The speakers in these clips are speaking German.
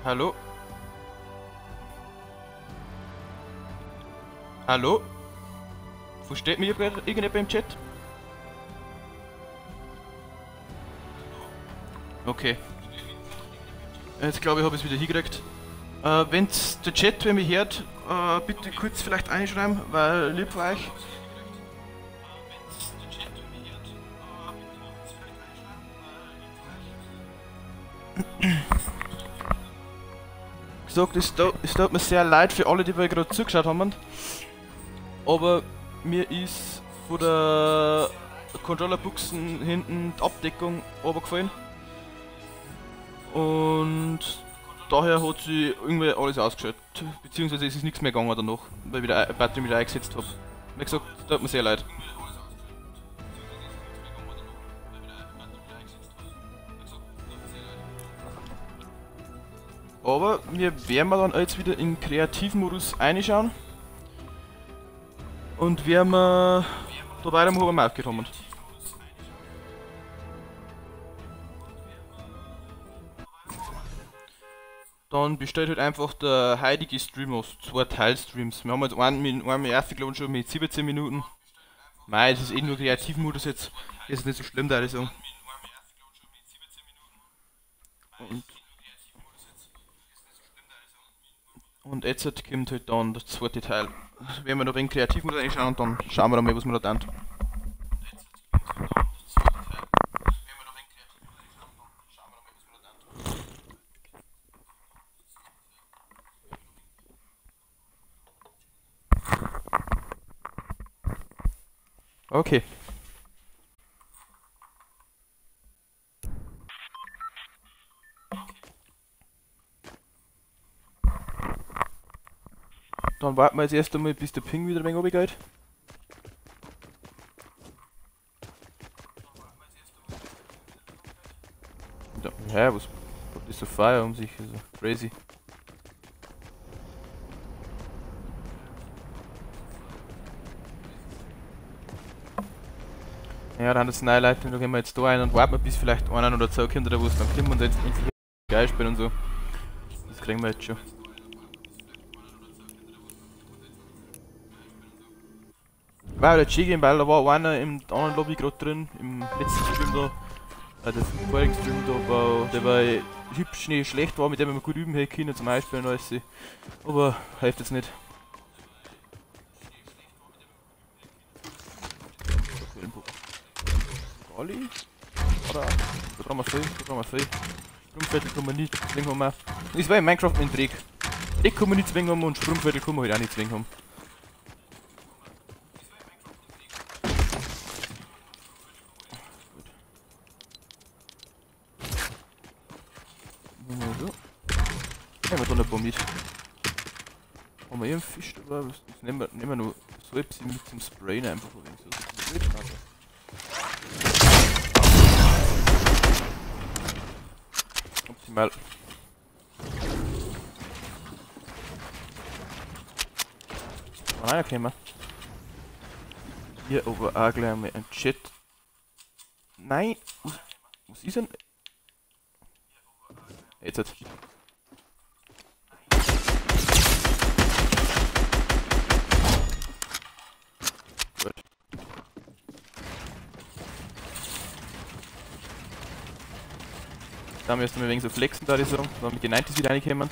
Hallo? Hallo? Versteht mich irgendjemand im Chat? Okay. Jetzt glaube ich, habe ich es wieder hingekriegt. Wenn der Chat, wenn mich hört, bitte kurz vielleicht einschreiben, weil lieb für euch. Gesagt, es tut mir sehr leid für alle, die wir gerade zugeschaut haben. Aber mir ist von der Controllerbuchsen hinten die Abdeckung runtergefallen. Und daher hat sie irgendwie alles ausgeschaltet. Beziehungsweise es ist nichts mehr gegangen danach, weil ich wieder eine Batterie wieder eingesetzt habe. Wie gesagt, tut mir sehr leid. Aber wir werden dann jetzt wieder in Kreativmodus reinschauen. Und werden wir da weitermachen, wo wir aufgehört haben. Dann besteht halt einfach der heutige Stream aus 2 Teilstreams. Wir haben jetzt einen ersten geladen schon mit 17 Minuten. Mei, das ist eh nur Kreativmodus jetzt. Das ist nicht so schlimm, da ich sagen. Und jetzt kommt halt dann das zweite Teil. Werden wir noch in Kreativmodus reinschauen und dann schauen wir dann mal, was wir da tun. Okay. Dann warten wir jetzt erst einmal, bis der Ping wieder ein wenig runtergeht. Ja, was ist so Feuer um sich? Also crazy. Ja, dann das neue Leute, da gehen wir jetzt da rein und warten wir, bis vielleicht einer oder zwei kommt oder was dann kommen und jetzt endlich geil spielen und so. Das kriegen wir jetzt schon. War halt schön, weil da war einer im anderen Lobby gerade drin, im letzten Stream da, der vorigen Stream da, der war hübsch, nicht schlecht war, mit dem wir gut üben hätten können zum Einspielen und alles. Aber hilft jetzt nicht. Ali? Oder? Da brauchen wir viel, da brauchen wir viel. Sprungviertel kann man nicht zwingen haben. Das war in Minecraft ein Trick. Eck kann man nicht zwingen haben und Sprungviertel kann man halt auch nicht zwingen haben. Nehmen wir da ein paar mit. Haben wir hier einen Fisch dabei? Das nehmen wir nur so etwas mit zum Sprayen einfach ein wenig. So ein bisschen optimal. Ah ja, können wir. Hier aber auch gleich mal ein Chat. Nein! Was ist denn? Jetzt hat. Gut. Da müssen wir wegen so flexen, da die sagen, weil mit den 90s wieder reinkommen.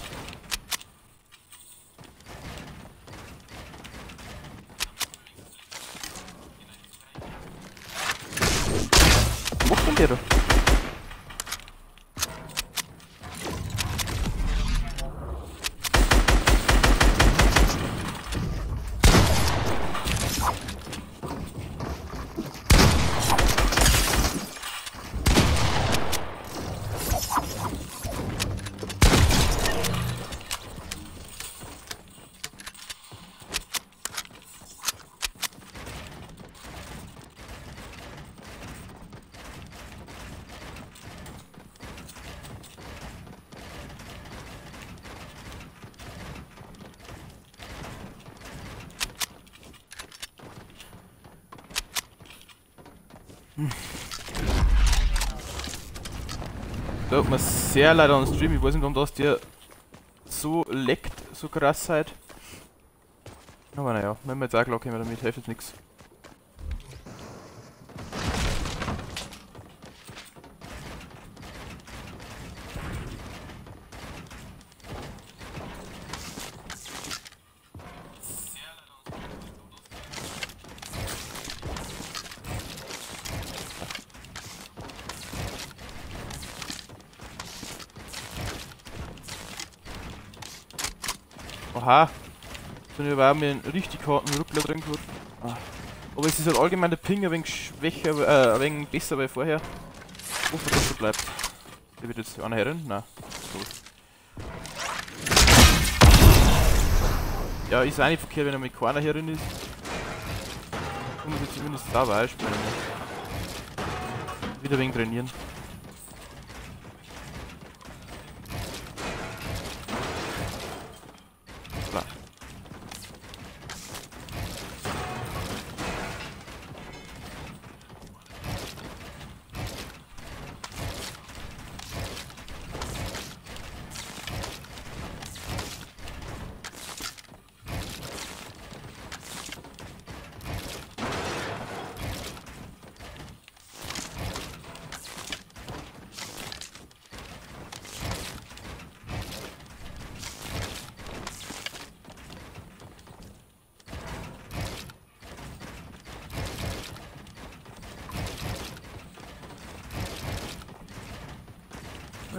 Was macht denn der da? Tut mir sehr leid an den Stream, ich weiß nicht, warum das der so leckt, so krass seid. Aber naja, wenn wir jetzt auch klar kommen damit, hilft jetzt nichts. Aha, dann war mir einen richtig harten Ruckler drin gehabt. Ah. Aber es ist halt allgemein der Ping ein wenig schwächer, ein wenig besser als vorher. Hoffe, dass so bleibt. Der wird jetzt einer herin? Nein. So. Ja, ist auch nicht verkehrt, wenn er mit keiner herin ist. Kann man sich zumindest da beispielen. Wieder ein wenig trainieren. Klar.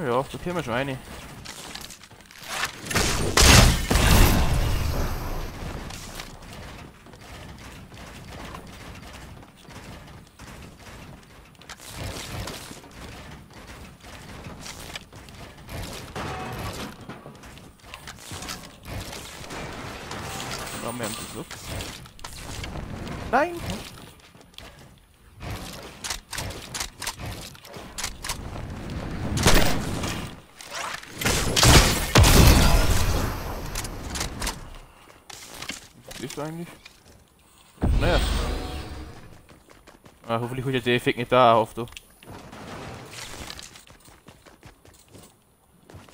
Ja, da können wir schon rein. Da haben wir einen Zug. Nein! Ist eigentlich? Naja. Ah, hoffentlich hol ich den Effekt nicht da auf, du.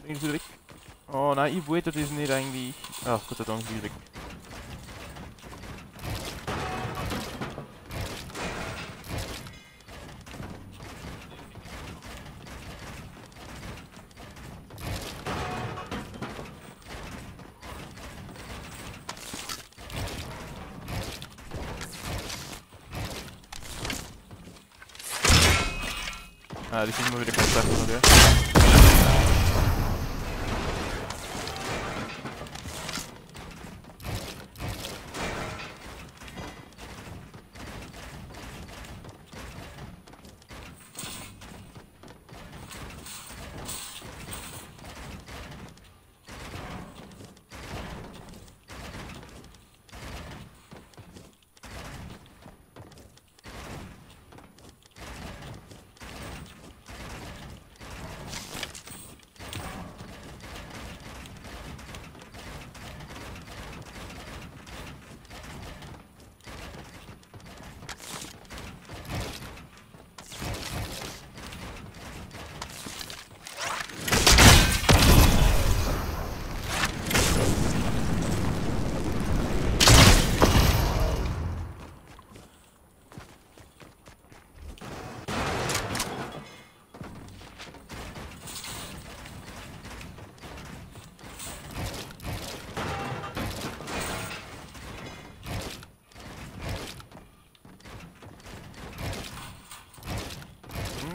Bring sie weg. Oh nein, ich wollte das nicht eigentlich. Ach, Gott sei Dank, ist weg. Ah, die sind immer wieder Kontakt, oder?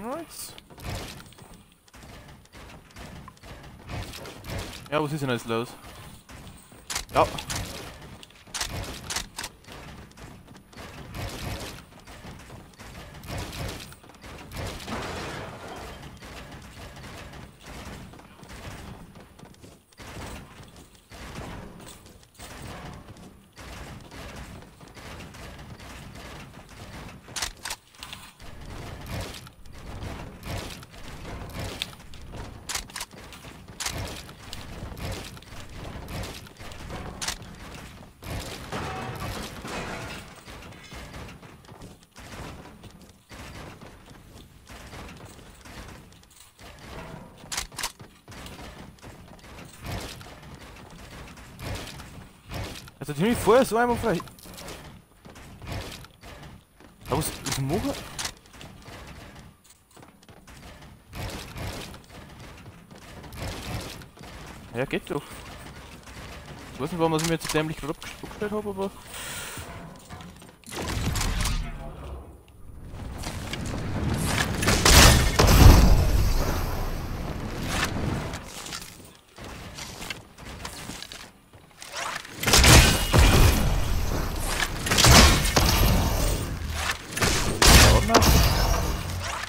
Nice. Ja, was ist denn jetzt los? Ja. Also die haben mich vorher so einmal frei. Aber was machen? Ja, geht doch. Ich weiß nicht, warum ich mir jetzt so dämlich gerade abgestellt habe, aber...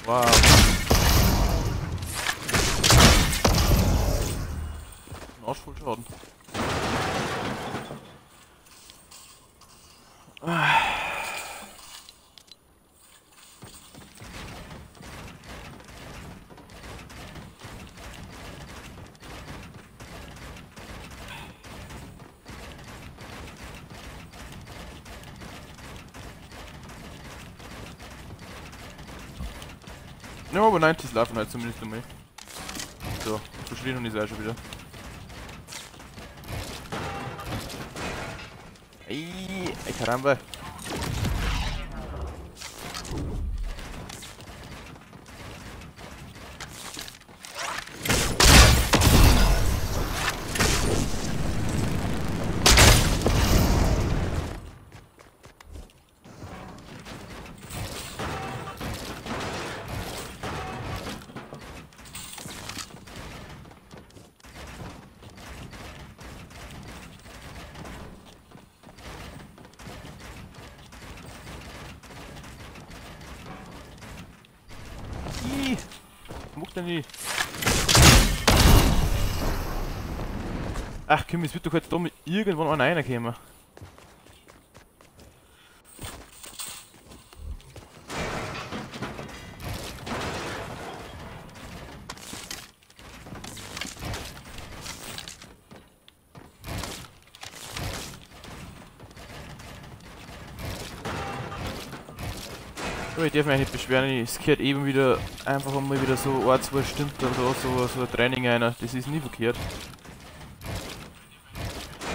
Wow. Ein Arsch voll Schaden. Ja, aber 90s laufen halt zumindest einmal. So, verschwinden ist auch schon wieder. Ey, caramba. Macht er nie. Ach komm, es wird doch jetzt da mit irgendwann einer reinkommen. Aber ich darf mich nicht beschweren, es gehört eben wieder einfach einmal wieder so 1-2 Stunden oder so ein Training einer. Das ist nie verkehrt.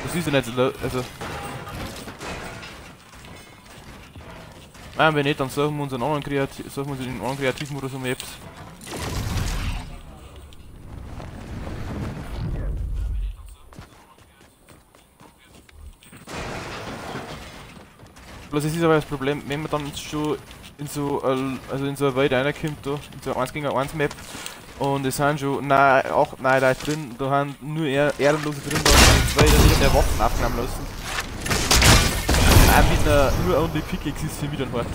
Das ist ja nicht so, also... Wenn nicht, dann suchen wir uns einen anderen Kreativmodus um Apps. Bloß es ist aber das Problem, wenn man dann schon in so eine Welt reinkommt, da, in so eine 1 gegen 1 Map, und es sind schon 8, 9 Leute drin, da haben nur Ehrenlose drin, da haben 2 oder mehr Waffen aufgenommen lassen. Auch mit einer nur Only Pickaxe ist für mich dann hart.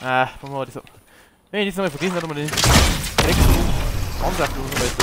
Ah, warum war das so? Wenn ich das nochmal vergessen habe, den direkt so ansacken und so weiter.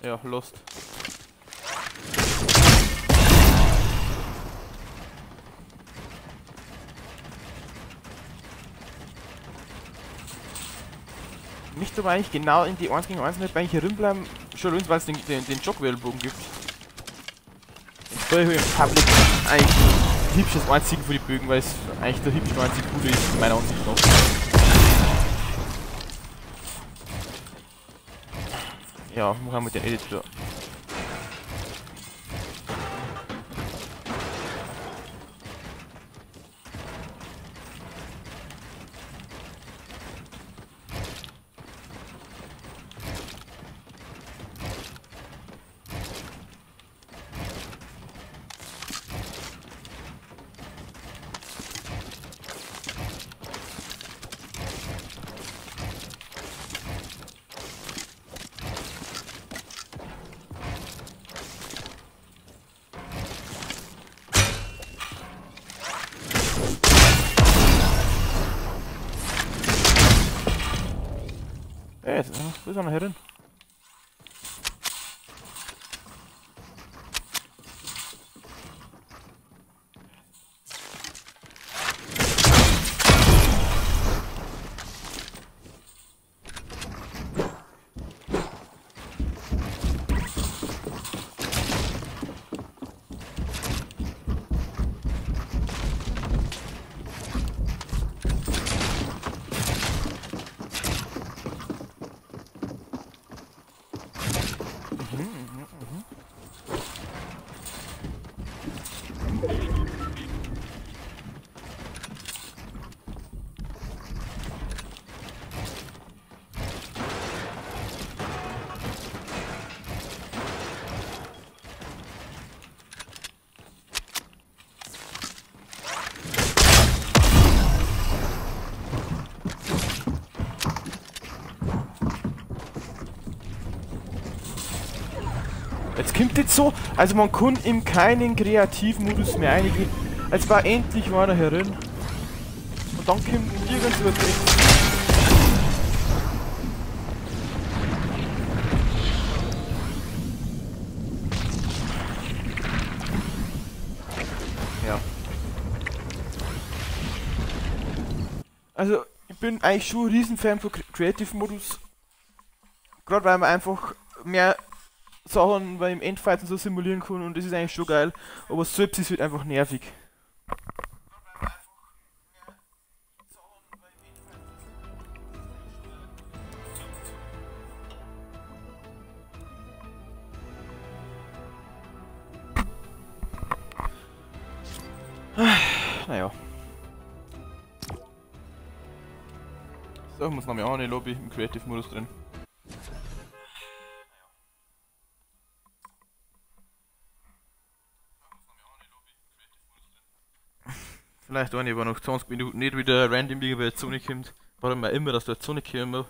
Ja, Lost. Nicht aber eigentlich genau in die 1 gegen 1 Map eigentlich herin bleiben, schon uns, weil es den Jogwellbogen gibt. da habe ich im Public eigentlich hübsch das einzige für die Bögen, weil es eigentlich der hübsche einzige Gute ist, meiner Ansicht nach. Ja, machen wir den Editor. Jetzt, wo ist er noch herin? Jetzt kommt jetzt so, also man kann in keinen Kreativmodus mehr eingehen. Jetzt war endlich einer herin. Und dann kommt irgend so ein Trick. Ja. Also, ich bin eigentlich schon ein Riesenfan von Creative-Modus. Gerade weil man einfach mehr Sachen beim Endfighten so simulieren kann und das ist eigentlich schon geil, aber selbst ist halt einfach nervig. Naja. So, ich muss noch mal auch eine Lobby im Creative-Modus drin. Vielleicht eine, aber noch 20 Minuten nicht wieder random irgendwer jetzt Sonne kommt. Warte mal immer, dass da jetzt Sonne kommt.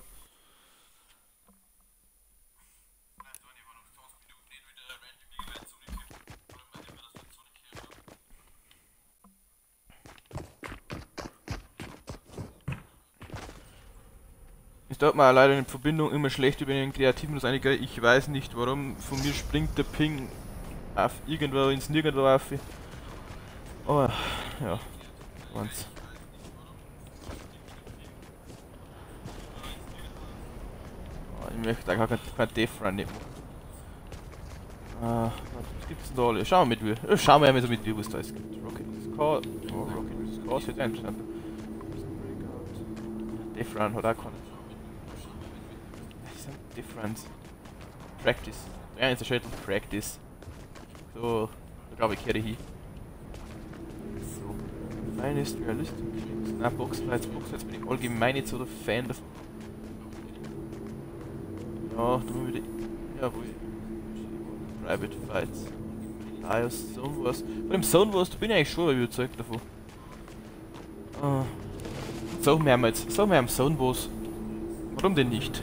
Es tut mir leider in Verbindung immer schlecht über den Kreativmodus einiger. Ich weiß nicht warum. Von mir springt der Ping auf irgendwo ins Nirgendwo auf. Aber ja, ganz. Ich möchte eigentlich kein Death Run nicht machen. Was gibt's denn da alle? Schauen wir mit. Schauen wir mal so mit, was da ist. Rocket Scar. Oh, Rocket Scar ist jetzt interessant. Death Run hat auch keinen. Difference. Practice. Ja, ist der Schädel Practice. So, da glaube ich, kehre ich hin. So. Finest Realistic. Na, Boxfights bin ich allgemein nicht so der Fan davon. Ja, da mal wieder. Jawohl. Private Fights. Liars, Zone Wars. Bei dem Zone Wars, da bin ich eigentlich schon überzeugt davon. So, wir haben jetzt. So, wir haben Zone Wars. Warum denn nicht?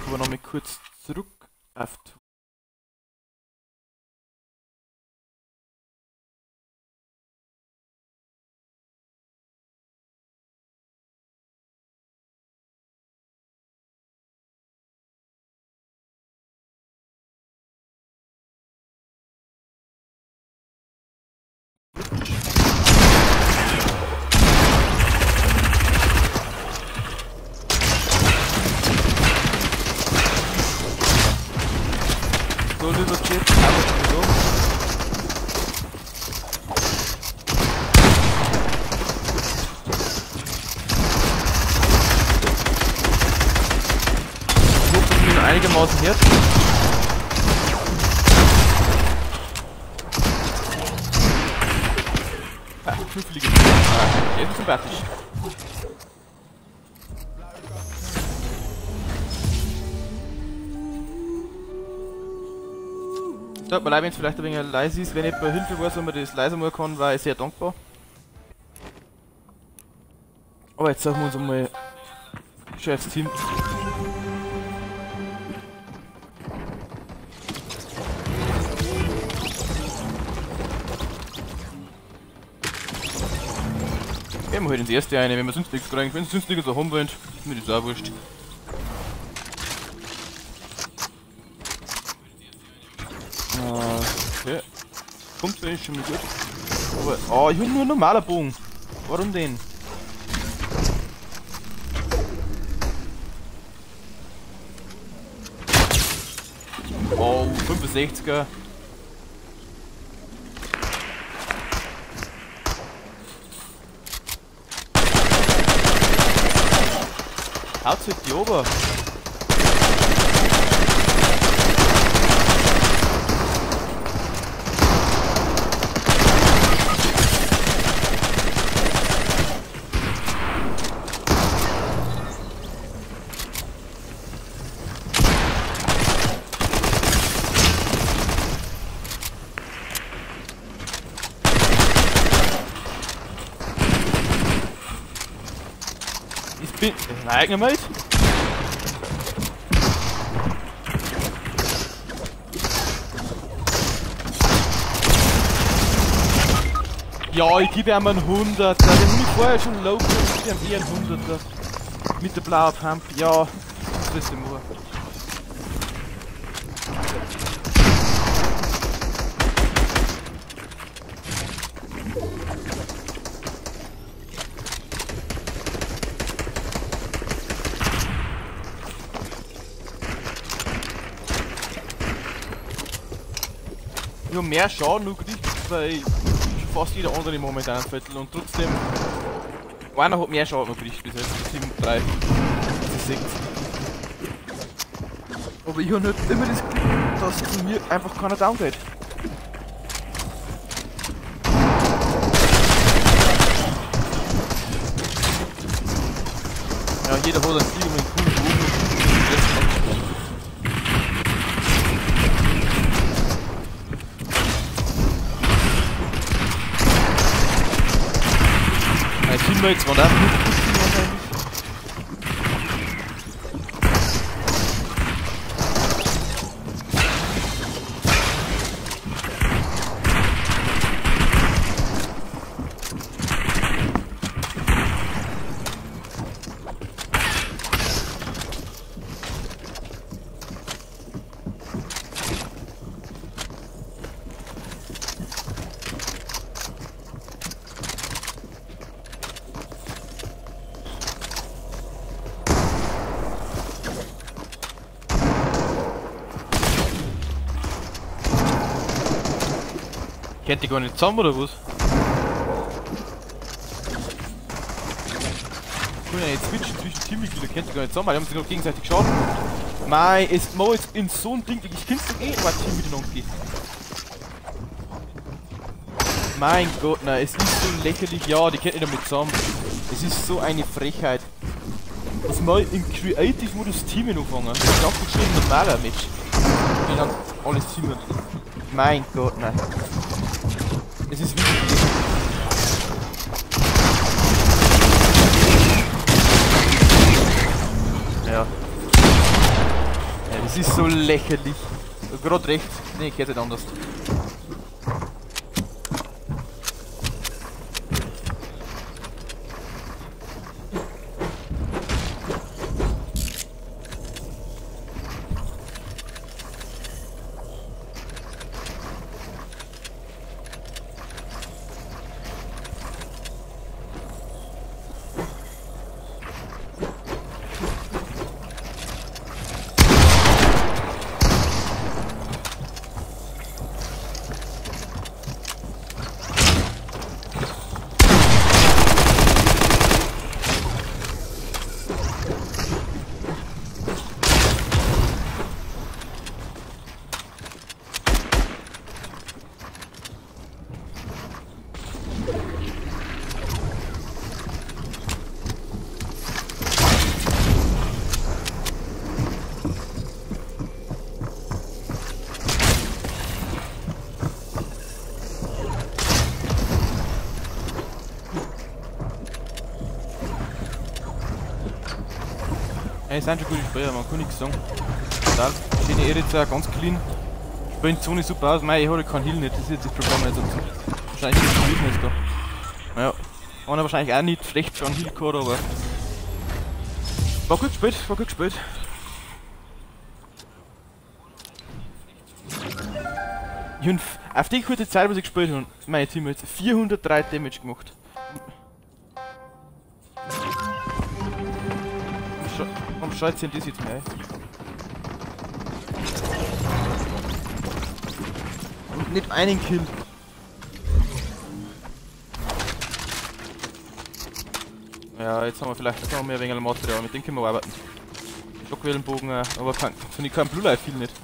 Aber noch mal kurz zurück auf einigermaßen hört. Ah, knufflige. Ah, der ist sympathisch. Tut mir leid, wenn es vielleicht ein wenig leise ist. Wenn jemand Hilfe weiß, wenn man das leiser machen kann, war ich sehr dankbar. Aber jetzt suchen wir uns einmal schön als Team. Gehen wir halt ins erste eine, wenn wir sonst nichts kriegen. Wenn sie sonst nichts so haben wollen, ist mir das auch wurscht. Okay. Kommt eigentlich schon mal gut. Aber, oh, ich hab nur einen normalen Bogen. Warum den? Oh, 65er. Haut sich die Ober. Ich bin ein eigener Mate. Ja, ich gebe ihm einen 100er. Den habe ich vorher schon low gemacht. Ich gebe ihm eher einen 100er. Mit der blauen Pump. Ja, das ist im Uhr. Ich habe mehr Schaden noch gekriegt, weil fast jeder andere im momentanen Viertel und trotzdem einer hat mehr Schaden noch gekriegt bis jetzt. 7, 3, 6. Aber ich habe nicht immer das Glück, dass zu mir einfach keiner down geht. Ja, jeder hat einen Stil mit einem coolen Bogen. Meine Teammates waren auch gut wahrscheinlich. Kennt die gar nicht zusammen oder was? Ich kann ja nicht switchen zwischen Teammitgliedern, kennt die gar nicht zusammen, die haben sich noch gegenseitig geschaut. Mei, es mal jetzt in so ein Ding, ich kenn's doch eh, aber Team miteinander geht. Mein Gott, nein, es ist so lächerlich, ja, die kennt nicht damit zusammen. Es ist so eine Frechheit. Dass mal im Creative Modus Teamen anfangen. Das ist auch schon ein normaler Match. Die dann alles Teamen. Mein Gott, nein. Es ist wirklich. Ja. Ja, das ist so lächerlich. Gerade rechts. Ne, ich hätte nicht anders. Ey, sind schon gute Spieler, man kann nichts sagen. Total. Schöne Eritzer, ganz clean. Spielen die Zone super aus. Mei, ich habe keinen Heal nicht, das ist jetzt das Problem. Also, wahrscheinlich ist es nicht da. Naja, einer wahrscheinlich auch nicht schlecht für einen Heal gehabt, aber. War gut gespielt, war gut gespielt. Ich hab auf die kurze Zeit, was ich gespielt habe, meine Teammates 403 Damage gemacht. Warum schaut sie das jetzt mehr? Und nicht einen Kill. Ja, jetzt haben wir vielleicht noch mehr weniger Material, mit dem können wir arbeiten. Schockwellenbogen, aber von ich kein Blue Life viel nicht.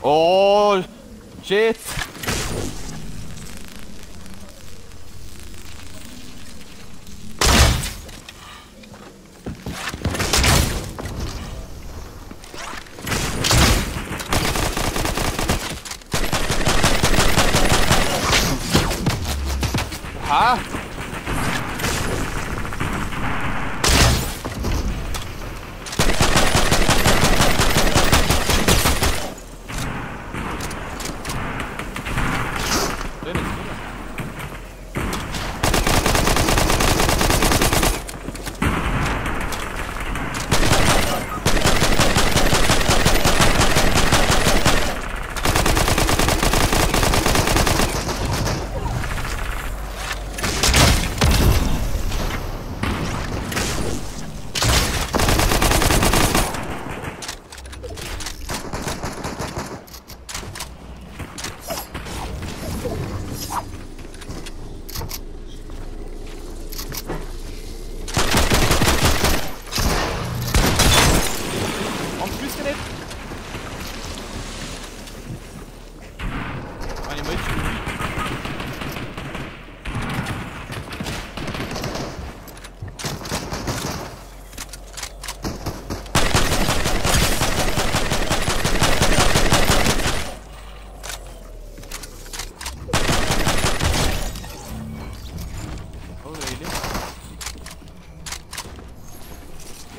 Oh, shit! Ha!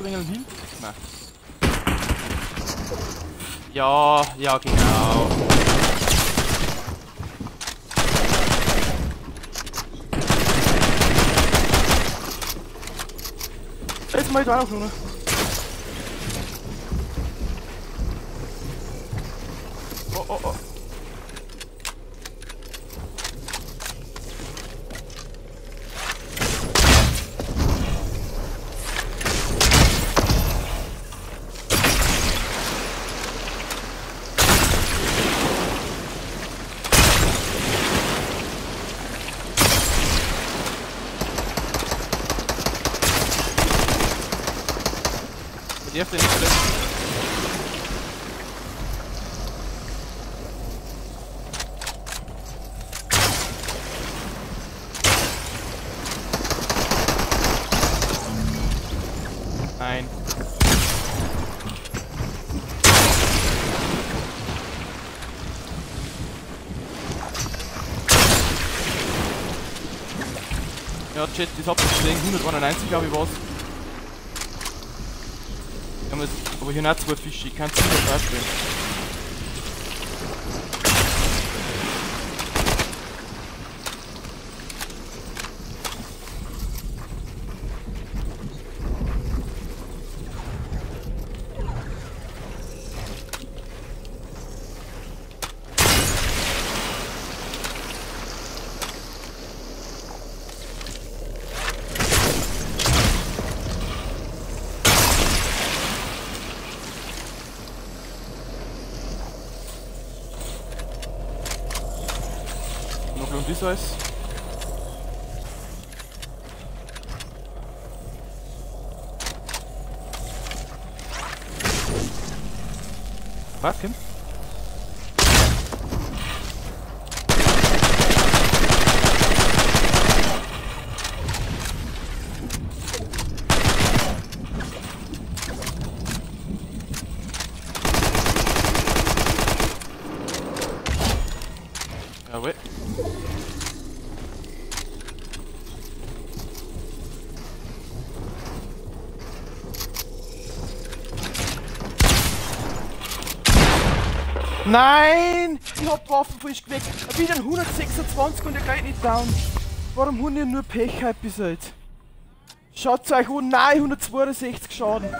Hin? Nein. Ja, ja genau. Jetzt mal da noch. Oh, oh, oh. Die Hälfte nicht verletzt. Nein. Ja, Chat, das habt ihr gesehen, 191 glaube ich war's. Aber hier nicht zwei Fische, ich kann es nicht darstellen. Und das alles. Was, Kim? Jawohl. Nein! Ich hab Waffen frisch geweckt. Wieder ein 126 und der geht nicht down. Warum haben wir nur Pech halt bis jetzt? Schaut euch an, nein, 162 Schaden.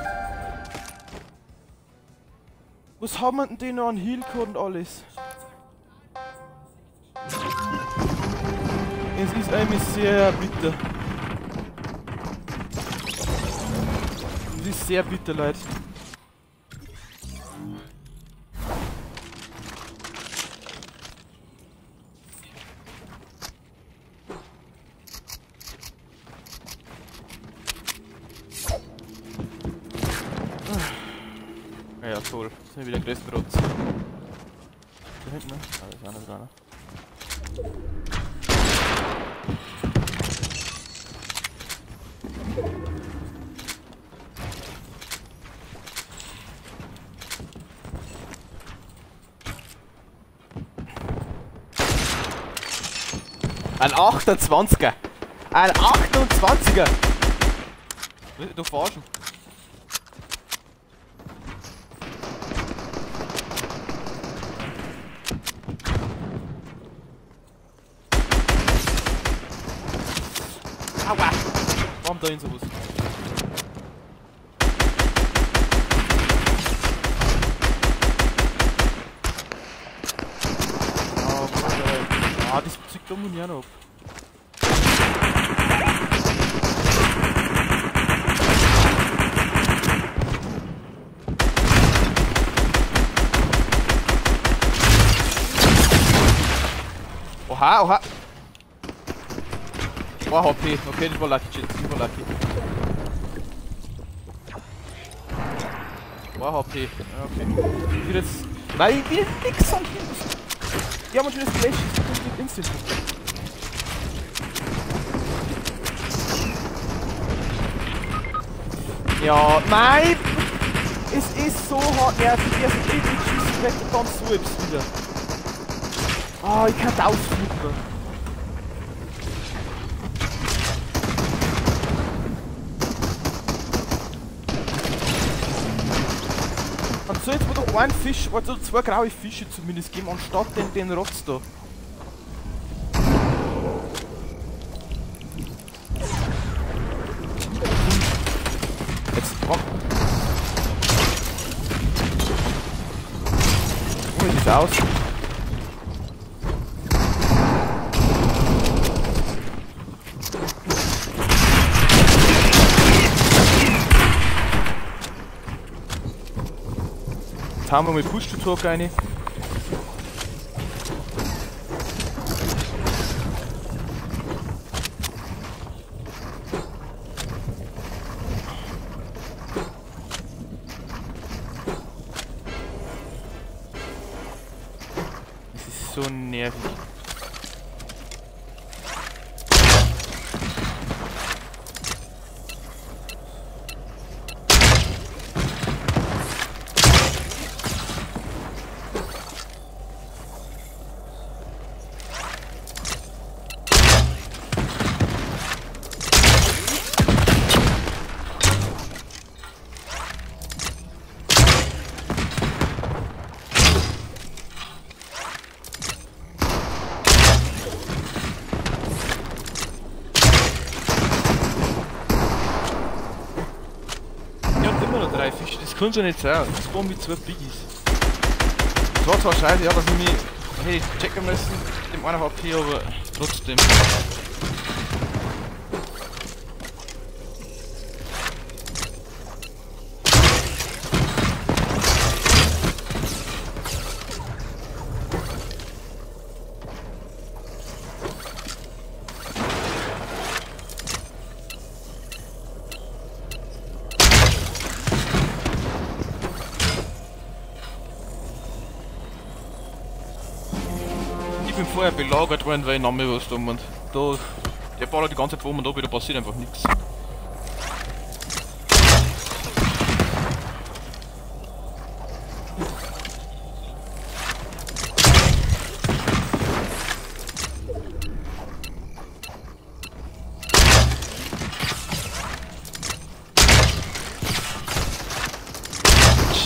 Was haben wir denn den noch an Heal-Code und alles? Es ist eigentlich sehr bitter. Es ist sehr bitter, Leute. Ja, toll. Das sind wieder größten Rotz. Da hinten, ne? Ah, da ist einer dran. Ein 28er! Ein 28er! Du forschen. Aua! Warum da hin sowas? Ah, das zieht da muss ich auch noch ab. Oha, oha! Oh, HP. Okay, das war lucky, shit. Das war lucky. Oh, HP. Ja, okay. Ich will jetzt... Nein, ich will nix an Hilfe. Die haben uns schon das Flash. Das geht instant. Ja, nein! Es ist so hart nervig. Er ist ewig schießen weg und dann swipes wieder. Ah, ich kann ausflippen. Dann soll jetzt mal doch ein Fisch, also zwei graue Fische zumindest geben, anstatt den Rotz da. Jetzt, oh. Oh, wie sieht's aus? Jetzt haben wir mal Push-to-Talk rein. Das ist so nervig. Das kann so nicht sein. Das waren mit zwei Biggies. Es war zwar scheiße, ja, dass ich mich hätte checken müssen, mit dem einen HP, aber trotzdem. Ich bin vorher belagert worden, weil ich noch mehr was da und da, der ballert die ganze Zeit rum und da wieder passiert einfach nichts.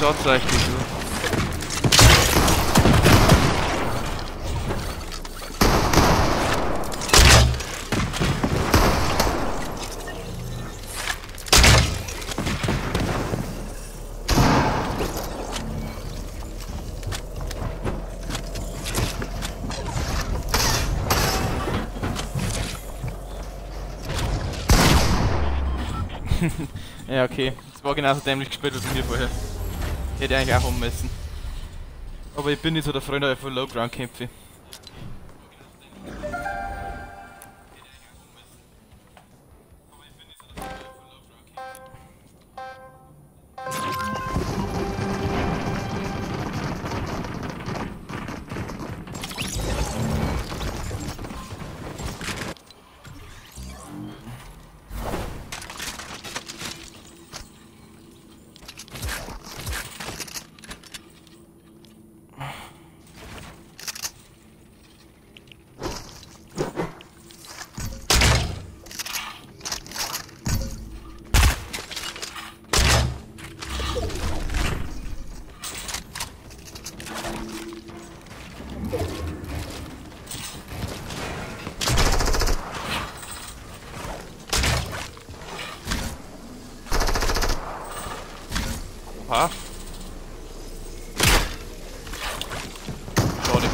schaut's eigentlich so. Ja, okay. Das war genauso dämlich gespielt wie mir vorher. Hätte ich eigentlich auch haben müssen. Aber ich bin nicht so der Freund von Low Ground Kämpfe. Oha. Schade.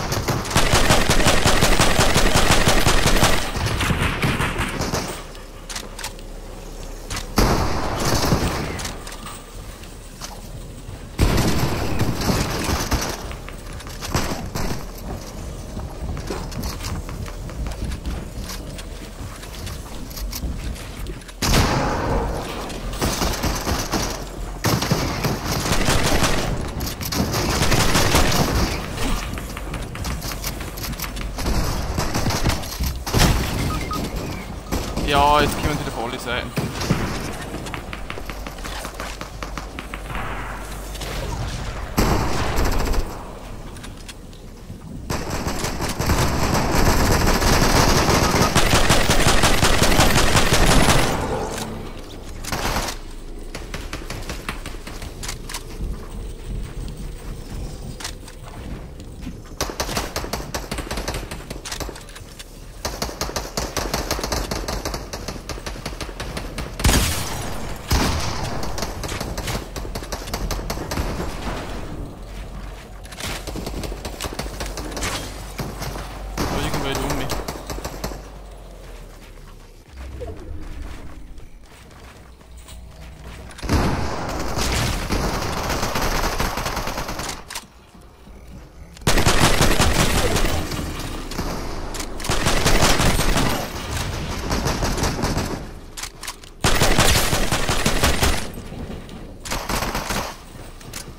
Ja, jetzt kommen sie auf alle Seiten.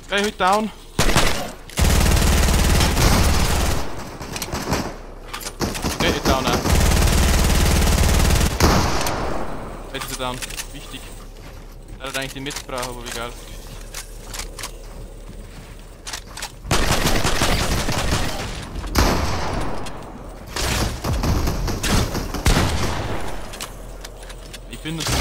Gleich mit down. Nicht down, ne? Jetzt ist er down. Wichtig. Er hat eigentlich die Metz brauchen, aber egal. Ich bin das noch.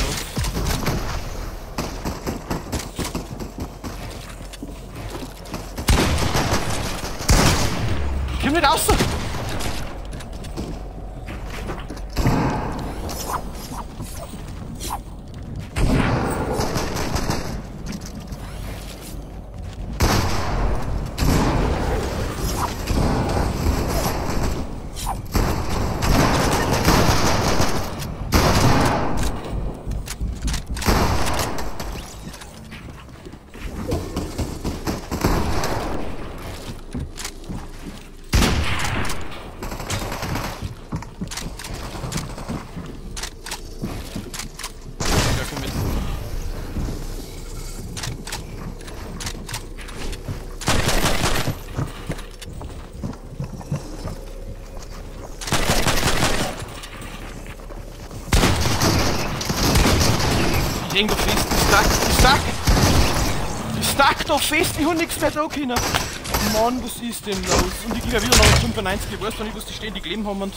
Komm nicht raus! Irgendwo fest, die stack doch fest, ich hab nichts mehr da können. Mann, was ist denn los? Und ich gehe wieder noch 95, ich weiß noch nicht, was die ständig Leben haben und...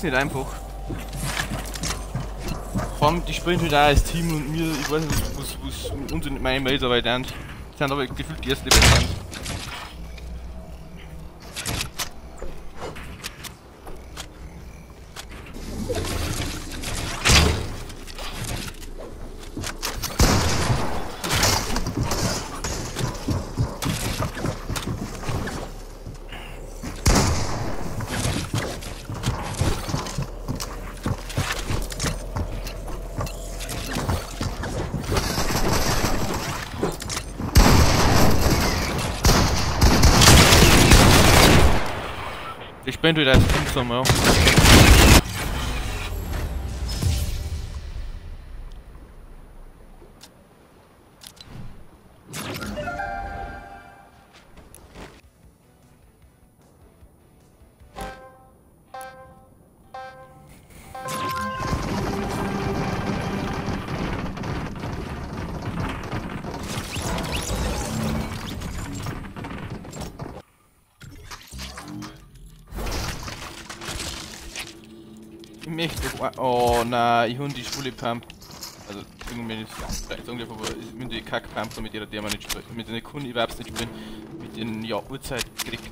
ist nicht einfach. Vor allem, die spielen halt auch als Team und mir, ich weiß nicht, was uns und meine Mates aber lernt. Die sind aber gefühlt die ersten, die besser sind. Ich bin wieder als Team zusammen, ja. Ich möchte. Oh nein, ich hab die schwule Pump. Also, irgendwie ist vielleicht ungefähr, aber ich bin die Kack-Pump, mit der man nicht spielt. Mit der Kunden überhaupt nicht spielen. Mit den ja, Uhrzeit kriegt.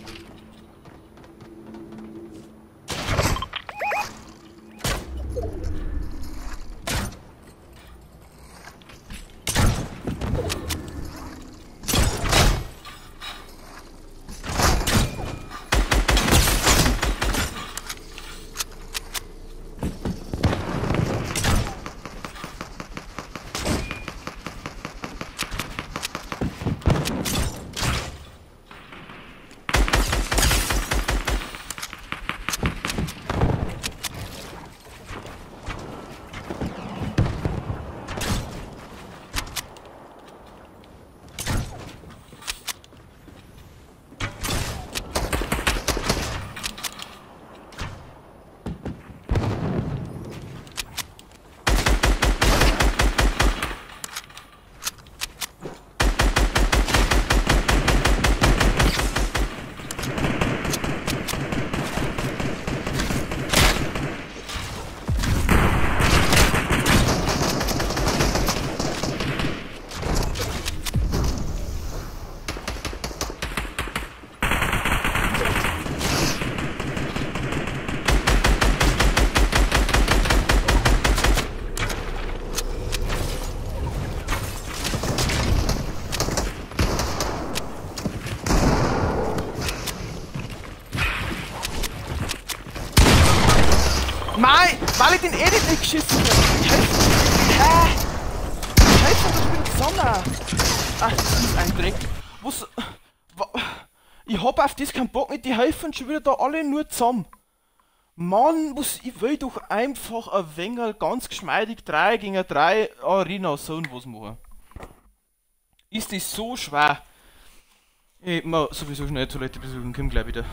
Nein, weil ich den Edit nicht geschissen habe. Scheiße, das spielt Sonne. Ach, das ist ein Dreck. Was? Ich hab auf das keinen Bock nicht, die helfen schon wieder da alle nur zusammen. Mann, ich will doch einfach ein wenig ganz geschmeidig 3 gegen 3 Arena so und was machen. Ist das so schwer? Ich muss sowieso schnell die Toilette besuchen, komm gleich wieder.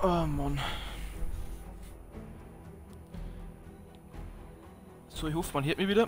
Oh Mann. So, ich hoffe, man hört mich wieder.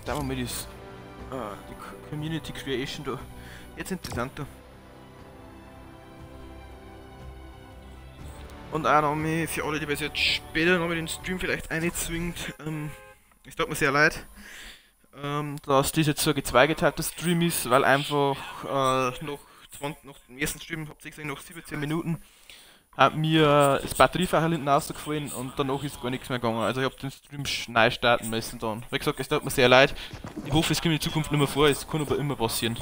Da haben wir das, die Community Creation da. Jetzt interessanter. Und auch noch mal für alle, die es jetzt später noch mit den Stream vielleicht einzwingt, es tut mir sehr leid, dass das jetzt so ein gezweigeteilter Stream ist, weil einfach nach dem ersten Stream, habt ihr gesehen, nach 17 Minuten hat mir das Batteriefach hinten rausgefallen und danach ist gar nichts mehr gegangen. Also ich habe den Stream neu starten müssen dann. Wie gesagt, es tut mir sehr leid. Ich hoffe, es kommt in Zukunft nicht mehr vor, es kann aber immer passieren.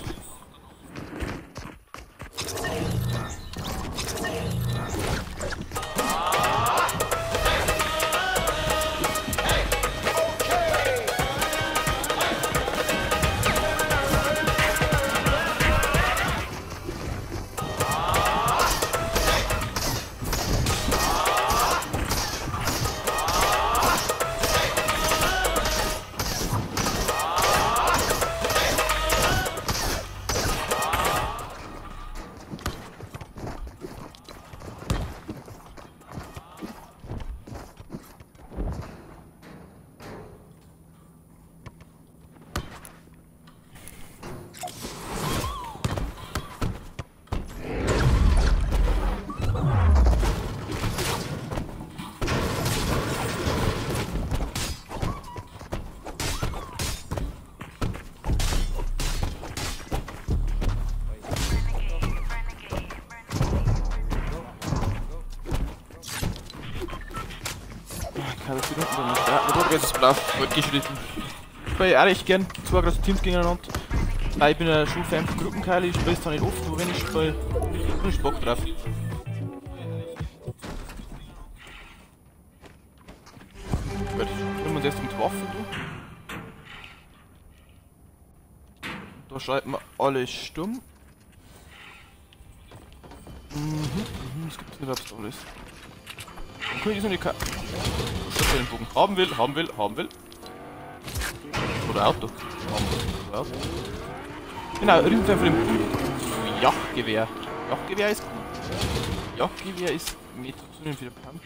Das ist blau, fortgeschritten. Ich spiele auch recht gern zwei große Teams gegeneinander. Weil ich bin ja schon Fan von Gruppenkeile, ich spiele es zwar nicht oft, aber wenn ich spiele, habe ich Bock drauf. Gut, nehmen wir uns erst mit Waffen durch. Da schalten wir alle stumm. Es gibt überhaupt alles. Dann kann ich so eine den Bogen haben will. Oder Auto. Oder Auto. Genau, Rübenfern für den Jagdgewehr. Jagdgewehr ist gut. Jagdgewehr ist mit zu den für den Pump.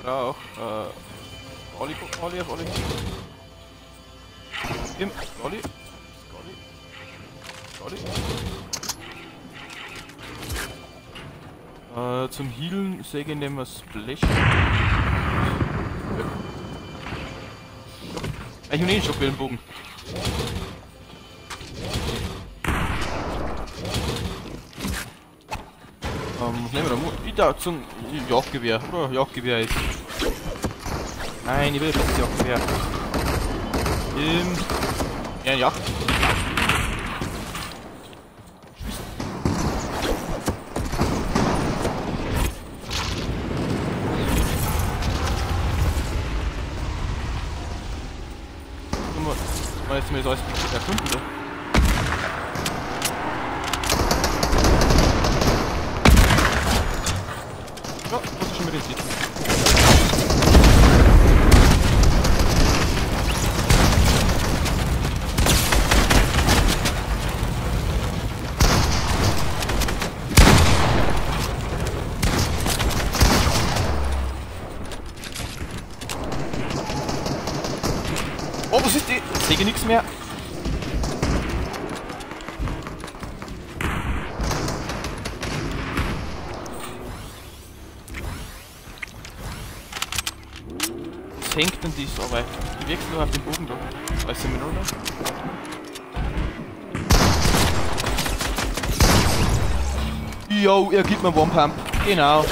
Braucht Olli auf Olli. Olli. Zum Healen Säge nehmen wir das Blech. Ich habe einen Schockwellenbogen. Was nehmen wir da? Wieder zum Jagdgewehr. Oder Jagdgewehr ist. Nein, ich will das Jagdgewehr. Ja, Jagd. Jetzt mir das alles erkunden, oder? Ja, muss ich schon mit den Sitzen. Oh, was ist die? Ich sehe nichts mehr. Was hängt denn dies aber? Ich wechsle nur auf den Bogen da. 30 Minuten. Jo, er gibt mir One Pump. Genau.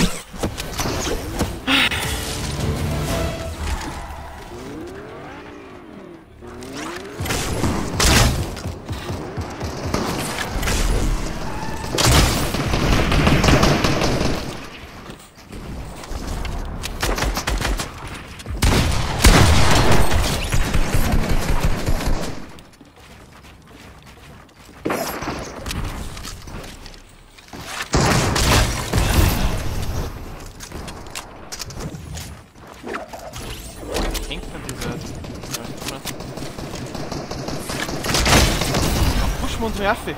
Uns werfen.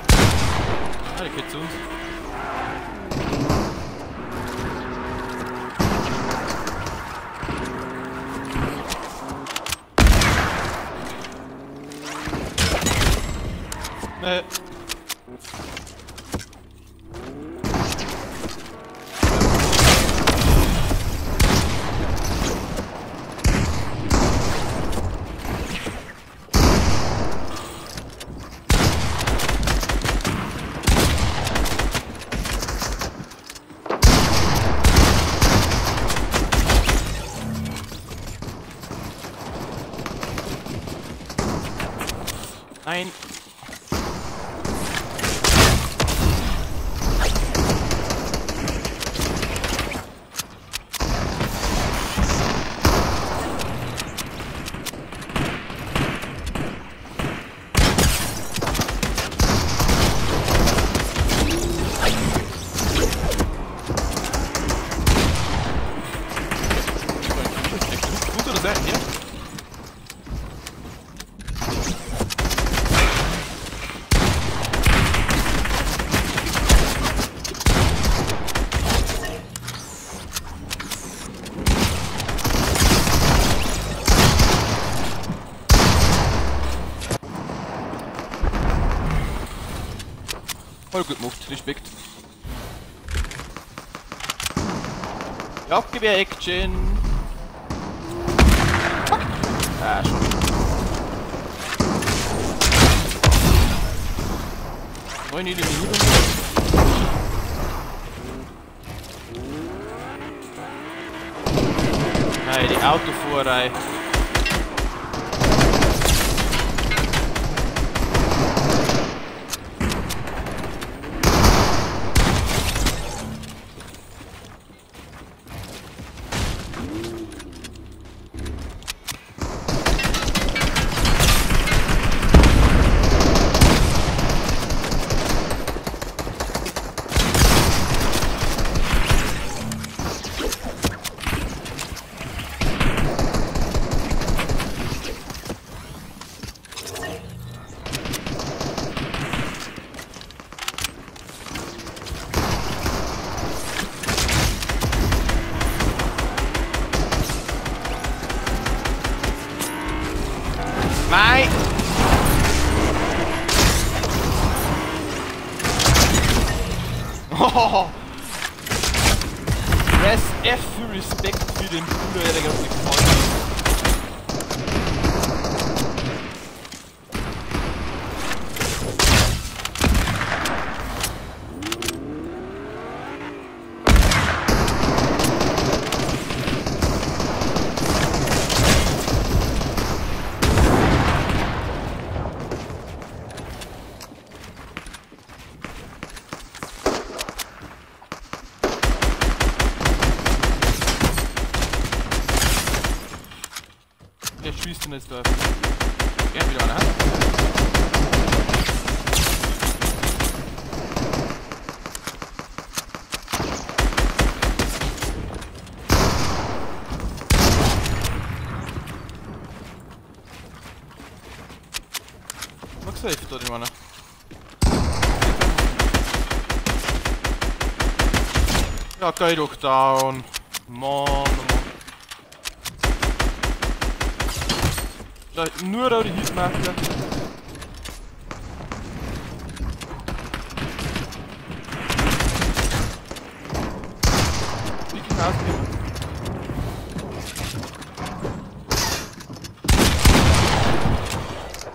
Ah, der geht zu uns. Nein. Gut oder sein, ja? Voll gut gemacht, Respekt. Jagdgewehr-Action! Ah, schon. Nein, nicht. Nein, die Autofahrerei. Nein! Oh. Press F für Respekt für den Bruder, der ganz gefallen hat. Der schießt in das Dorf. Gern wieder einer. Mach safe da den Mann. Ja, geh doch down. Mann. Nur da die Hitmarker. Wie geht das denn?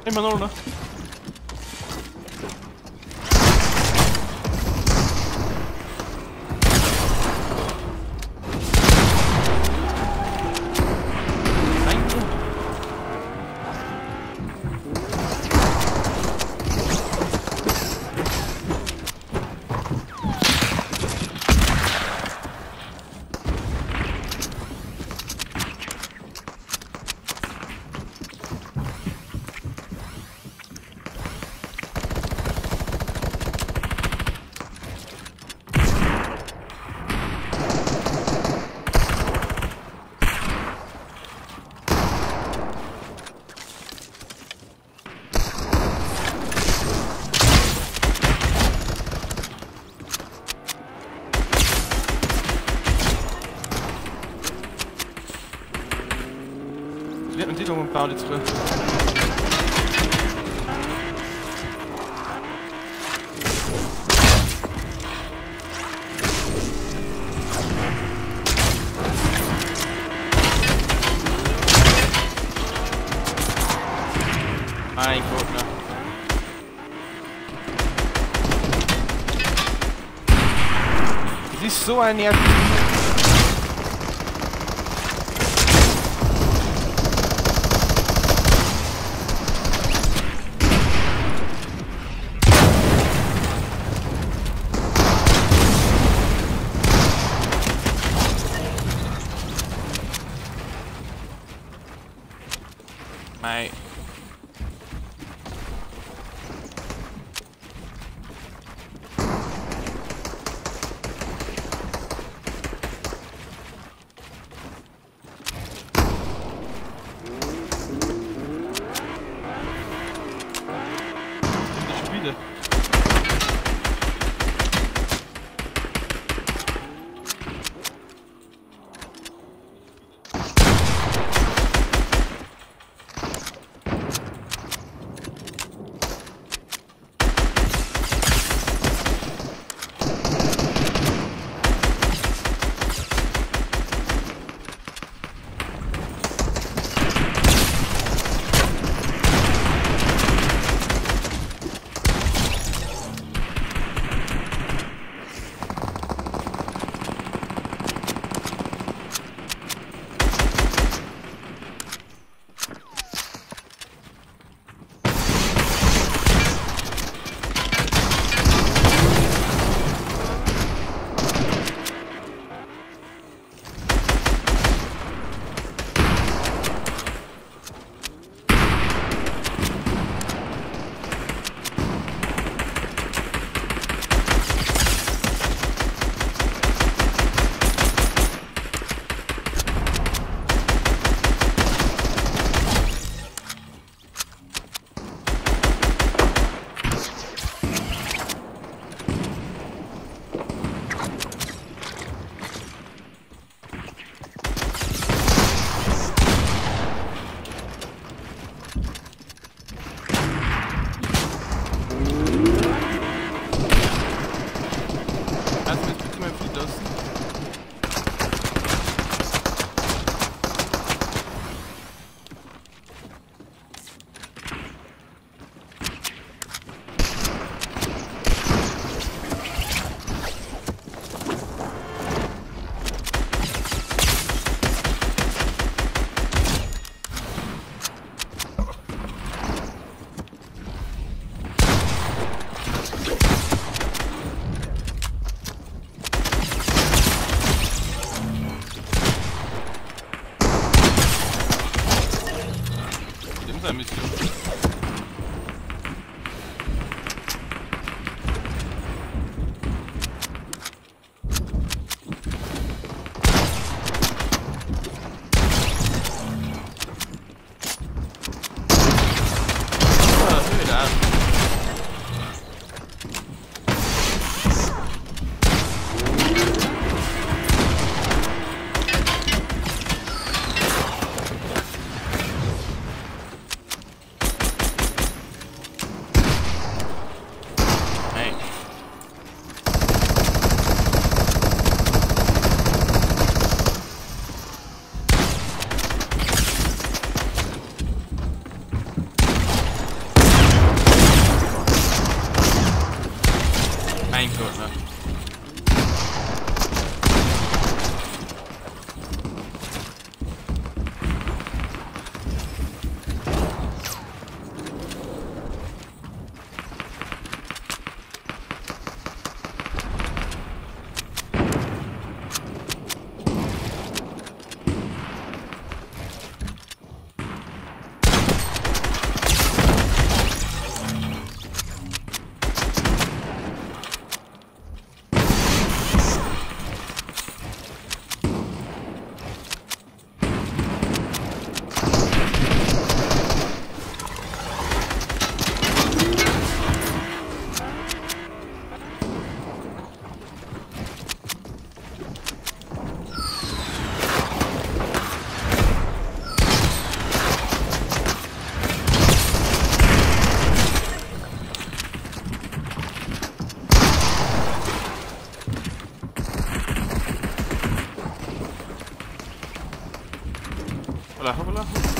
Immer noch, ne? Wir hatten die Siedlung gebaut jetzt für. ist so ein nervig. Mei. Wieder. Sein Mission. Mein Gott, ne? Hoppla, hoppla.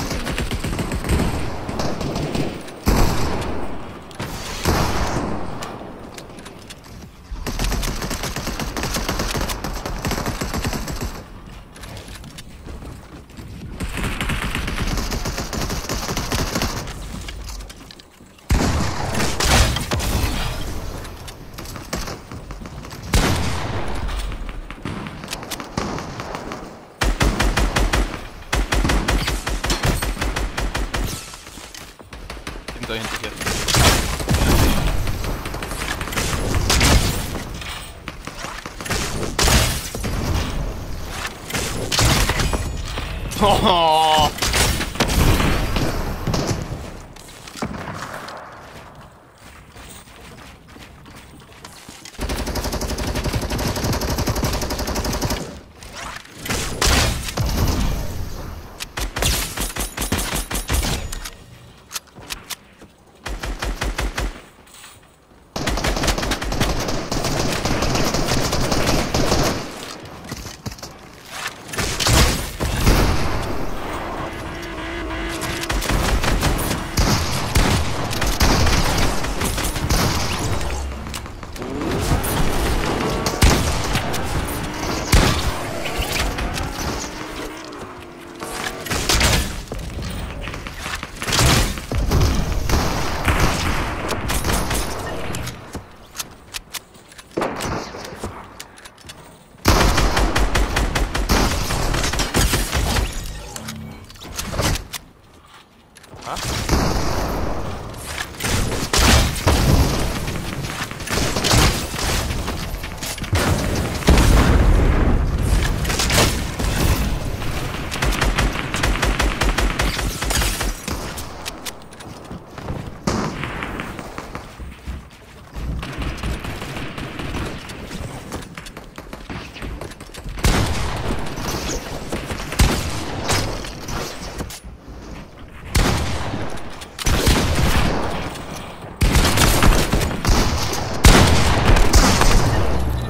da hinterher. Oh.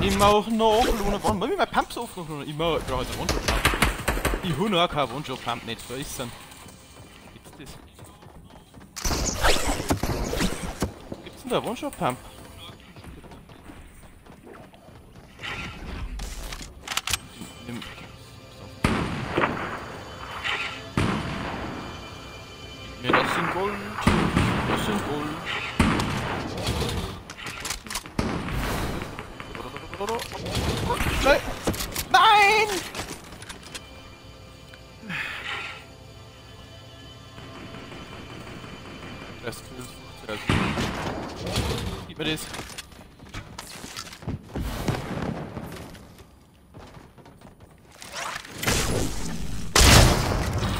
Immer auch noch, warum will ich meine Pumps aufnehmen? Immer, ich brauche jetzt einen One-Shot-Pump. Ich habe noch keinen One-Shot-Pump nicht vergessen. Gibt's das? Gibt's denn da einen One-Shot-Pump? Ja, das sind Gold. Das sind Gold. Nein! Nein! Das ist gib mir das.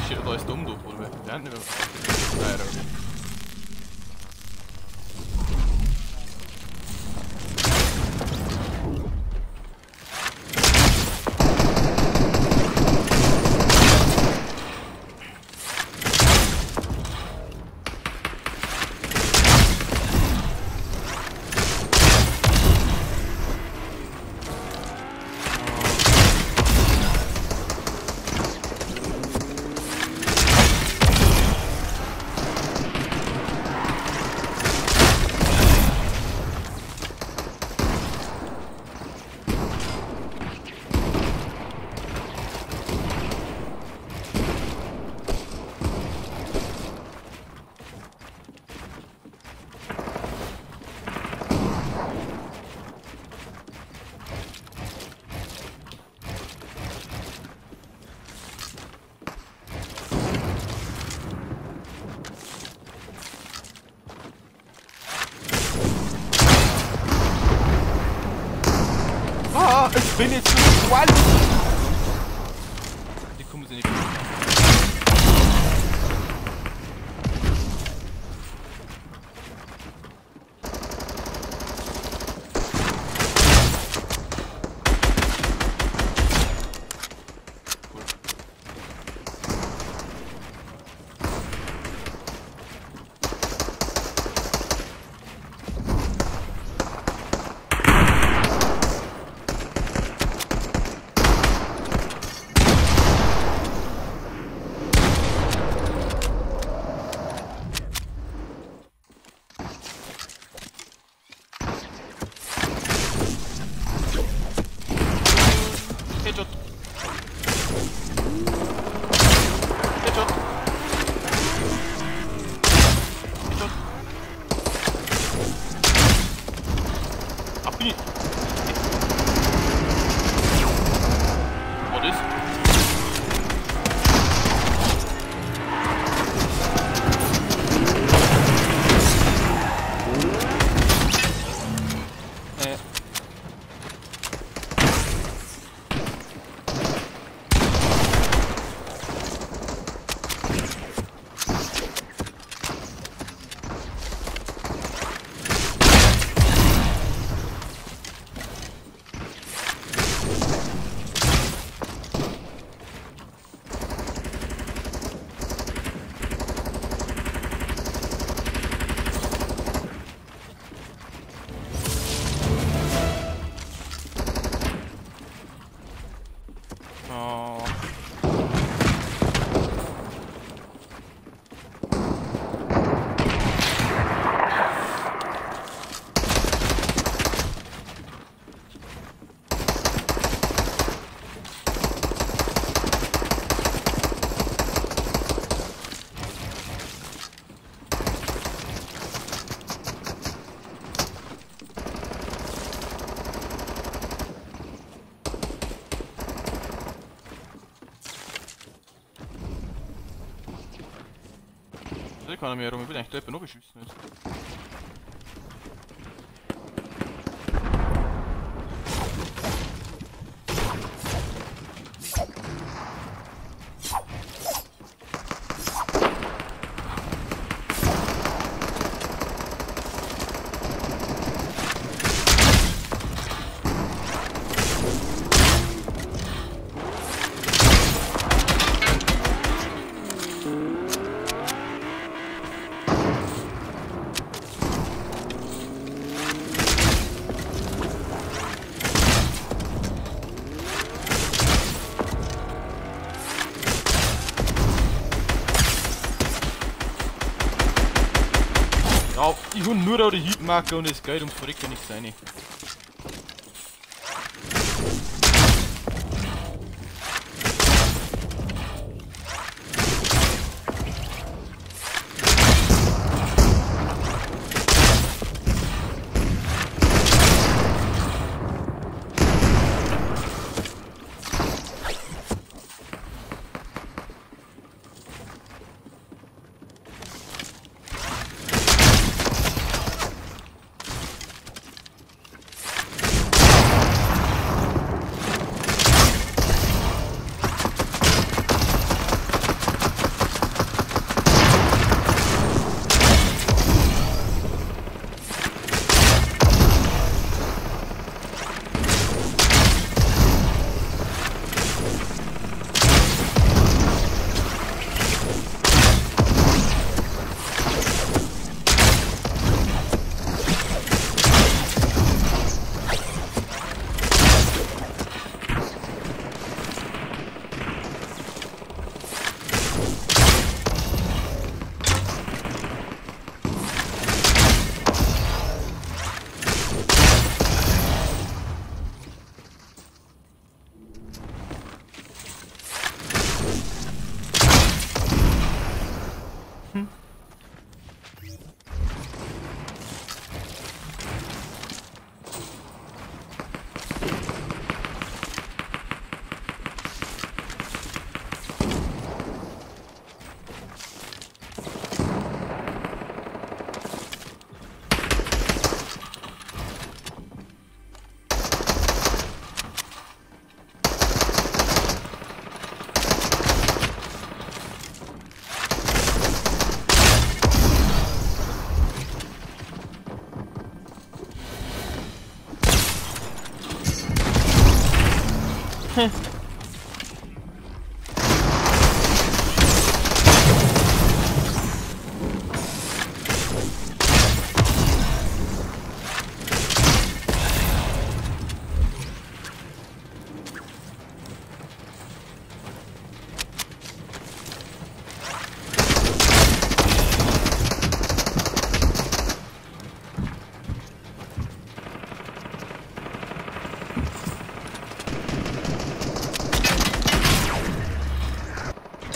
Shit, da ist dumm, du, oder? Ja, nicht mehr. Nein, okay. Ich bin jetzt zu weit. Die kommen sie nicht. sehe keiner mehr rum, ich will eigentlich gleich noch beschießen jetzt. Ja, ich hab nur da die Hitmarker und das Geld ums Verrecken nicht seine.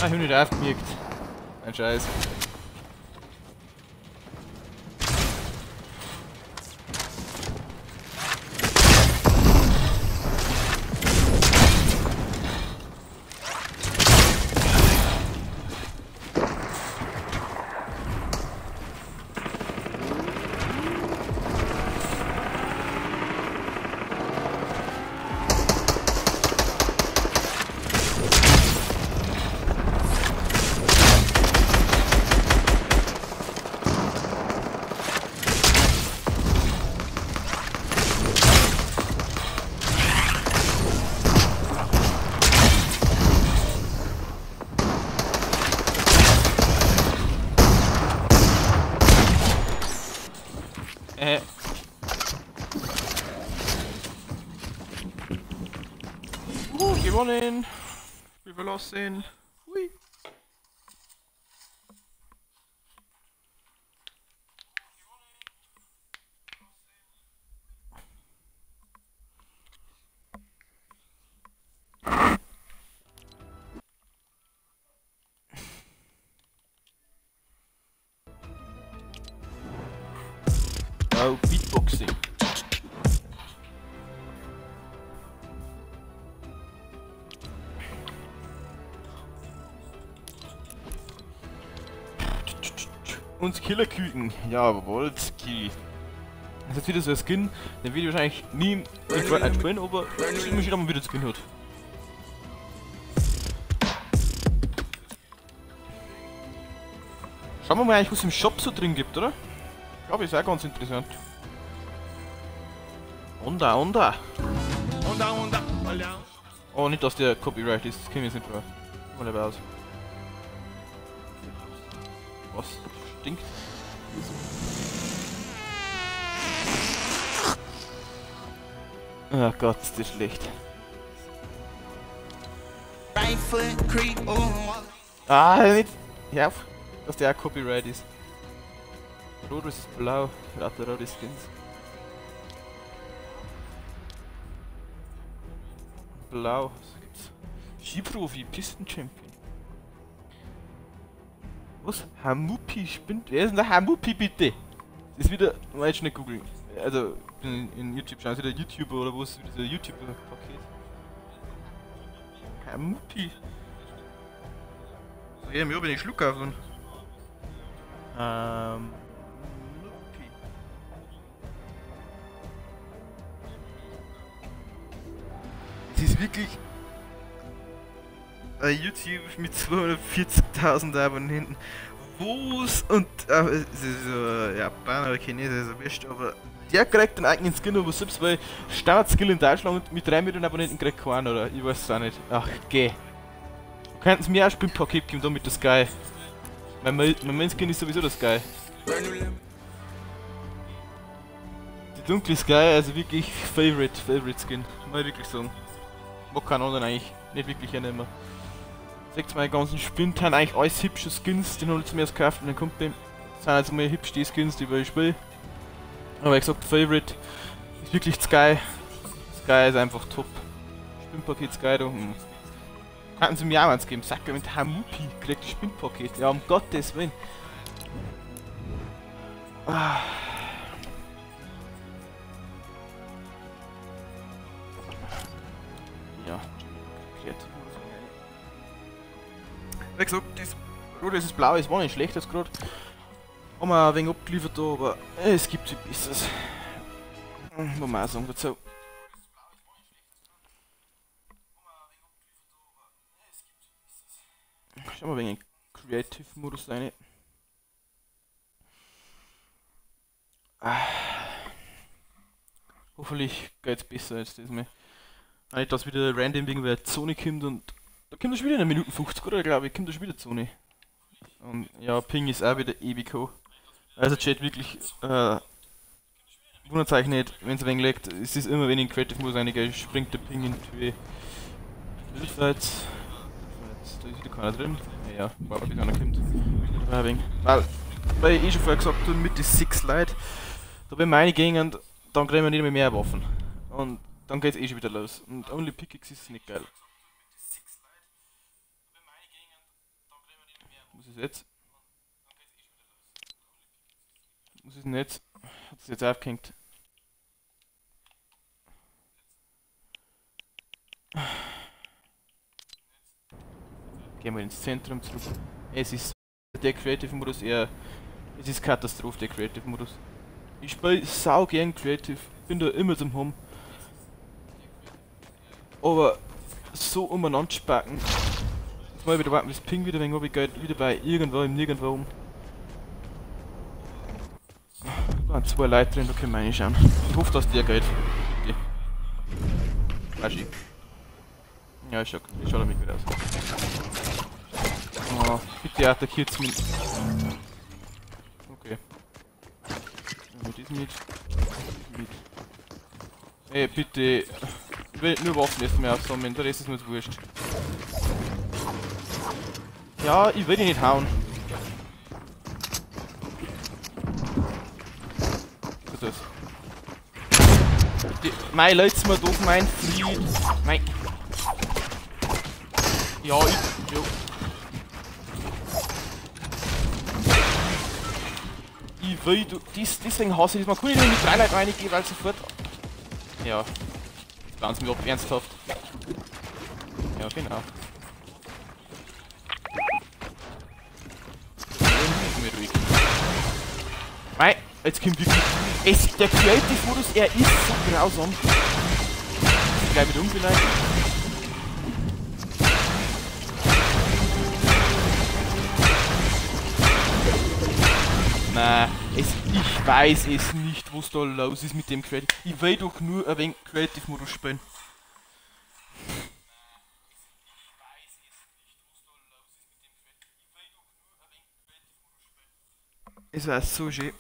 Ah, ich hab nicht aufgemerkt. Ein Scheiß. Gewonnen! Spiel verlassen! Hui! Oh, Beatboxing. Und Killerküken. Jawohl, Ski. Das ist jetzt wieder so ein Skin, den will ich wahrscheinlich nie in Fortnite spielen, aber ich muss wieder mal wieder Skin hat. Schauen wir mal eigentlich, was im Shop so drin gibt, oder? Ich glaube, ist auch ganz interessant. Onda. Oh, nicht, dass der Copyright ist, das kenne ich jetzt nicht drauf. Mal dabei aus. Was? Stinkt? Oh Gott, ist das schlecht. Ah, nicht. Hör auf, dass der auch Copyright ist. Rot ist blau, rote Skins. Blau, was gibt's? Skiprofi, Pisten-Champion. Was? Hamupi spinnt? Wer ist denn der Hamupi bitte? Das ist wieder, mal jetzt nicht googeln. Also, in YouTube schauen, ist wieder YouTuber oder wo ist dieser YouTuber-Paket? Hamupi. So, ja, mir bin ich Schluck auf und. Mupi. Das ist wirklich ein YouTube mit 240.000 Abonnenten. Wo's und es ist so Japaner oder Chinesisch, so wurscht, aber der kriegt einen eigenen Skin, aber selbst bei Standard-Skill in Deutschland mit 3 Millionen Abonnenten kriegt keinen, oder? Ich weiß es auch nicht. Ach, geh. Könnten sie mir auch ein Spielpaket geben, da mit der Sky. Mein Main-Skin ist sowieso der Sky. Die dunkle Sky, also wirklich Favorite Skin. Muss ich wirklich sagen. Mag keinen anderen eigentlich. Nicht wirklich einen mehr. Seht meine ganzen Spinntern, eigentlich alles hübsche Skins, die habe ich mir erst gekauft und dann kommt dem. Das sind also mehr hübsch die Skins, die ich spiele. Aber wie gesagt, Favorite ist wirklich Sky. Sky ist einfach top. Spinnpaket Sky da. Könnten sie mir auch eins geben. Sag mit Hamupi kriegt das Spinnpaket. Ja, um Gottes Willen. Ah. Ja. Wie gesagt, das Rot, das Blau, ist war nicht schlecht jetzt gerade. Haben wir ein wenig abgeliefert da, aber es gibt so Besseres. Muss man auch sagen dazu. Schauen wir ein wenig in Creative-Modus rein. Hoffentlich geht's besser als das mal. Nicht, dass wieder random irgendwer Zone kommt und da kommt er schon wieder in 1 Minute 50, oder? Glaube ich, kommt da schon wieder Zone. Und ja, Ping ist auch wieder ewig hoch. Also Chat wirklich, wundert euch nicht, wenn es ein wenig leckt, es ist immer wenn ich in Creative Modus reingehe, springt der Ping in die Höhe. Wildfights. Da ist wieder keiner drin. Ja, warte bis einer kommt. Weil ich eh schon vorher gesagt habe, mit den 6 Leuten, da wenn wir reingehen und dann kriegen wir nicht mehr Waffen. Und dann geht's eh schon wieder los. Und Only Pickaxe ist nicht geil. Was ist jetzt? Was ist denn jetzt? Hat es jetzt aufgehängt? Gehen wir ins Zentrum zurück. Es ist der Creative Modus eher. Es ist Katastrophe, der Creative Modus. Ich spiele sau gern Creative, bin da immer zum Home. Aber so umeinander spacken. Jetzt mal wieder warten, bis Ping wieder wegen, ob ich geht wieder bei irgendwo im Nirgendwo um. Da waren 2 Leute drin, da können wir reinschauen. Ich hoffe, dass der geht. Bitte. Aschi. Ja, ich schau damit gut aus. Oh, bitte attackiert mich. Okay. Ja, das nicht. Ey, bitte. Ich will nur Waffen jetzt mehr aufsammeln, der Rest ist mir jetzt wurscht. Ja, ich will dich nicht hauen. Was ist das? Mei, leut's mir doch mein Fried. Mei. Ja, jo. Ich will, deswegen hasse ich das. Man kann nicht nur mit 3 Leuten reingehen, weil sofort. Ja. Ganz mir ab, ernsthaft. Ja, genau. Mir ruhig. Jetzt kommt wirklich. Der Creative Modus, er ist so grausam. Gleich mit umgeleitet. Nein, ich weiß es nicht, was da los ist mit dem Creative. Ich will doch nur ein wenig Creative Modus spielen. Es war so schön.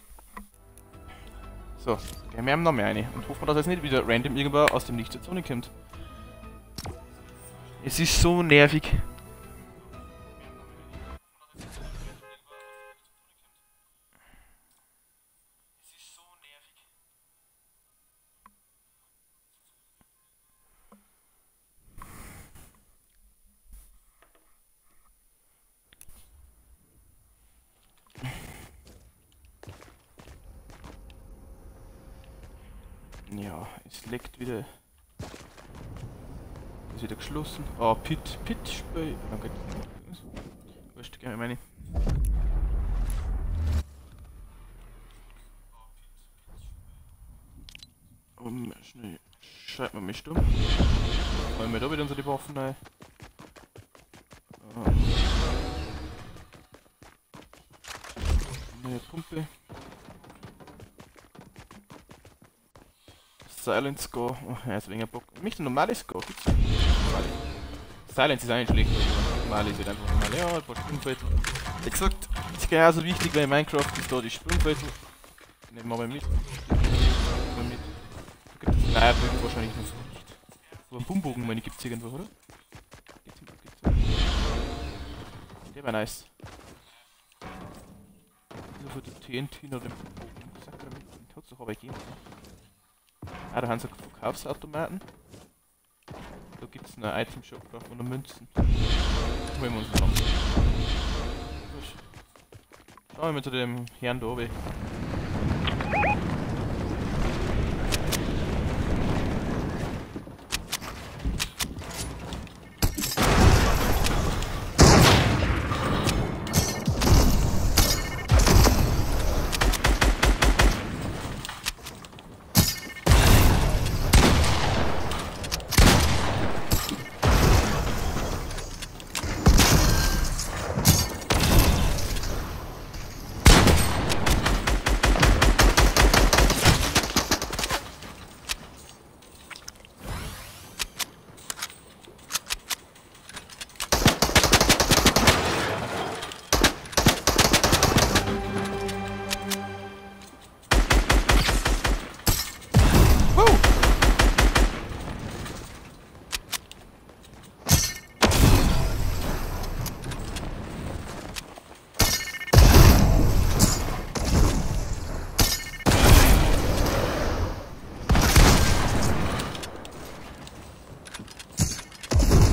So, gehen wir noch mehr rein und hoffen, dass jetzt nicht wieder random irgendwo aus dem Nichts der Zone kommt. Es ist so nervig. Ja, es leckt wieder. Ist wieder geschlossen. Ah, Pit Spiel. Okay. Wurscht, gehen wir meine. Schnell. Schalten wir mich stumm. Holen wir da wieder unsere Waffen rein. Neue Pumpe. Silence Go. Oh, er ist weniger Bock. Nicht ein normales Go. Gibt's nicht. Silence ist eigentlich schlecht. Normal ist halt einfach normal. Ja, ein paar Sprungfeld. Wie gesagt, das ist genauso wichtig wie in Minecraft ist da die Sprungfeld. Nehmen wir mal mit. Naja, Bögen wahrscheinlich noch so nicht. So ein Bumbogen, meine ich, gibt's irgendwo, oder? Gibt's. Der wäre nice. Nur für die TNT oder den Bumbogen. Sakrament, den hat's doch aber gegeben. Ah, da haben sie Verkaufsautomaten. Da gibt's einen Item-Shop von der Münzen. Holen wir uns noch. Schauen wir mal zu dem Herrn da oben.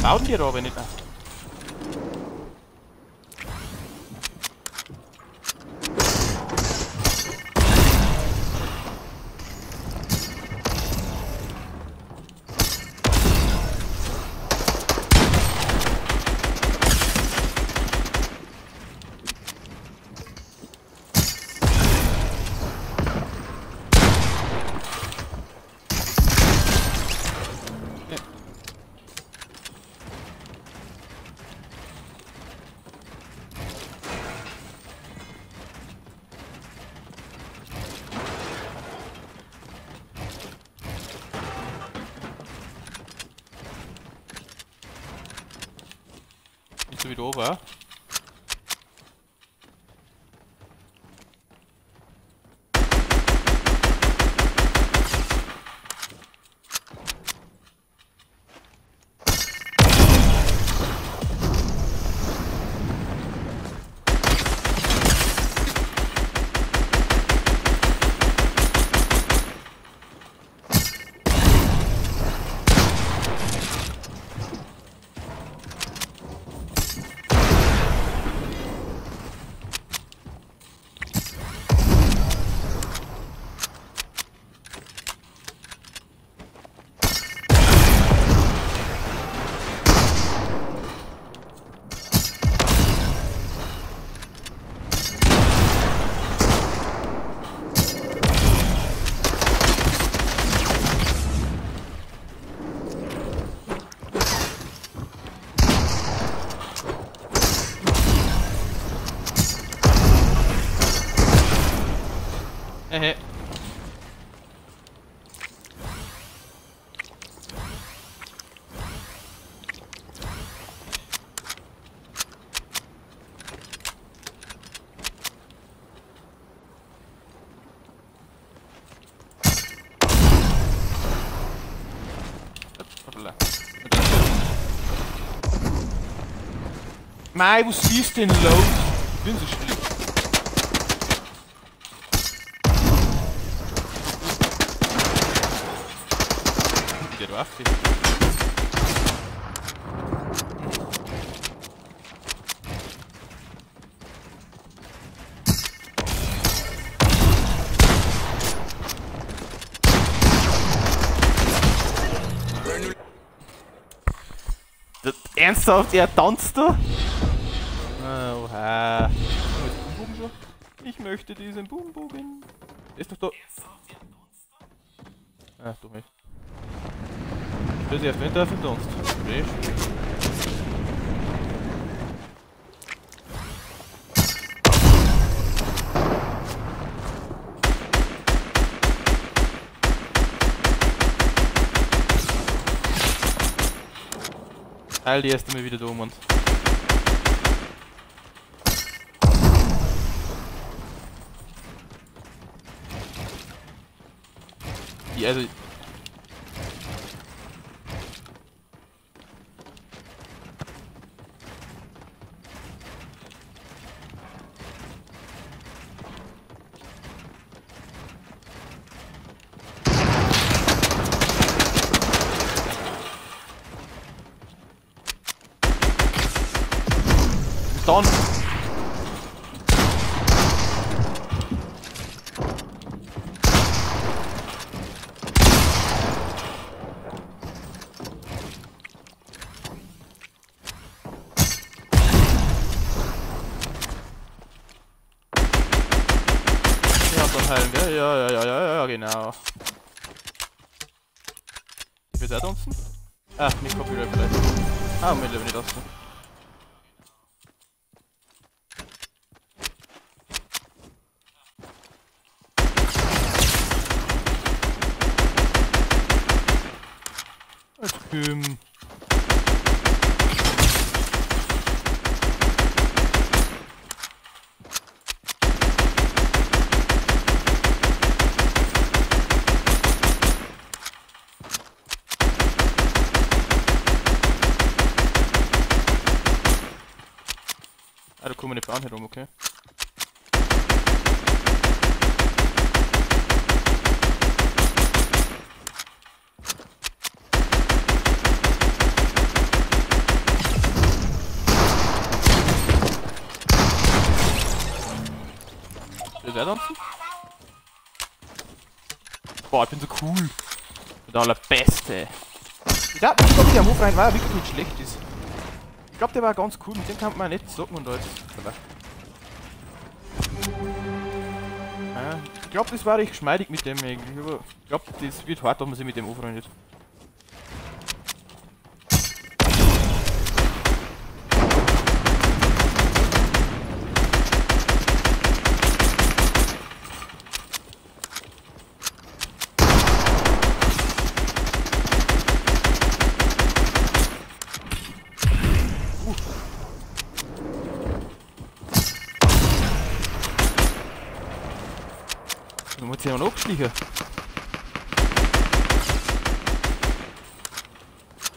Bauen die da aber nicht nach. Bist du wieder oben? Hehe. Mei, was siehst denn los? Ich bin so schlimm. Der Waffe. Ernsthaft, er tanzt da? Oha. Ich möchte diesen Boombogen. Ist doch da. Ah, doch nicht. Ich will sie erst nicht dafür tanzt. All die erste Mal wieder da um. Die, also. Dann. Heilen, gell? Ja, genau. Ich will auch tanzen? Ah, mit Copyright vielleicht. Ah, mit Leben nicht tanzen. Als Kümm. Ah, da kommen wir nicht an herum, okay. Will der tanzen? Boah, ich bin so cool. Der allerbeste. Ja, ich glaube, der Hof rein war wirklich nicht schlecht ist. Ich glaube, der war ganz cool, mit dem kann man nicht zocken und alles. Ja, ich glaube, das war recht geschmeidig mit dem eigentlich. Ich glaube, das wird hart, dass man sich mit dem anfreundet. Du musst ja noch abschlichen.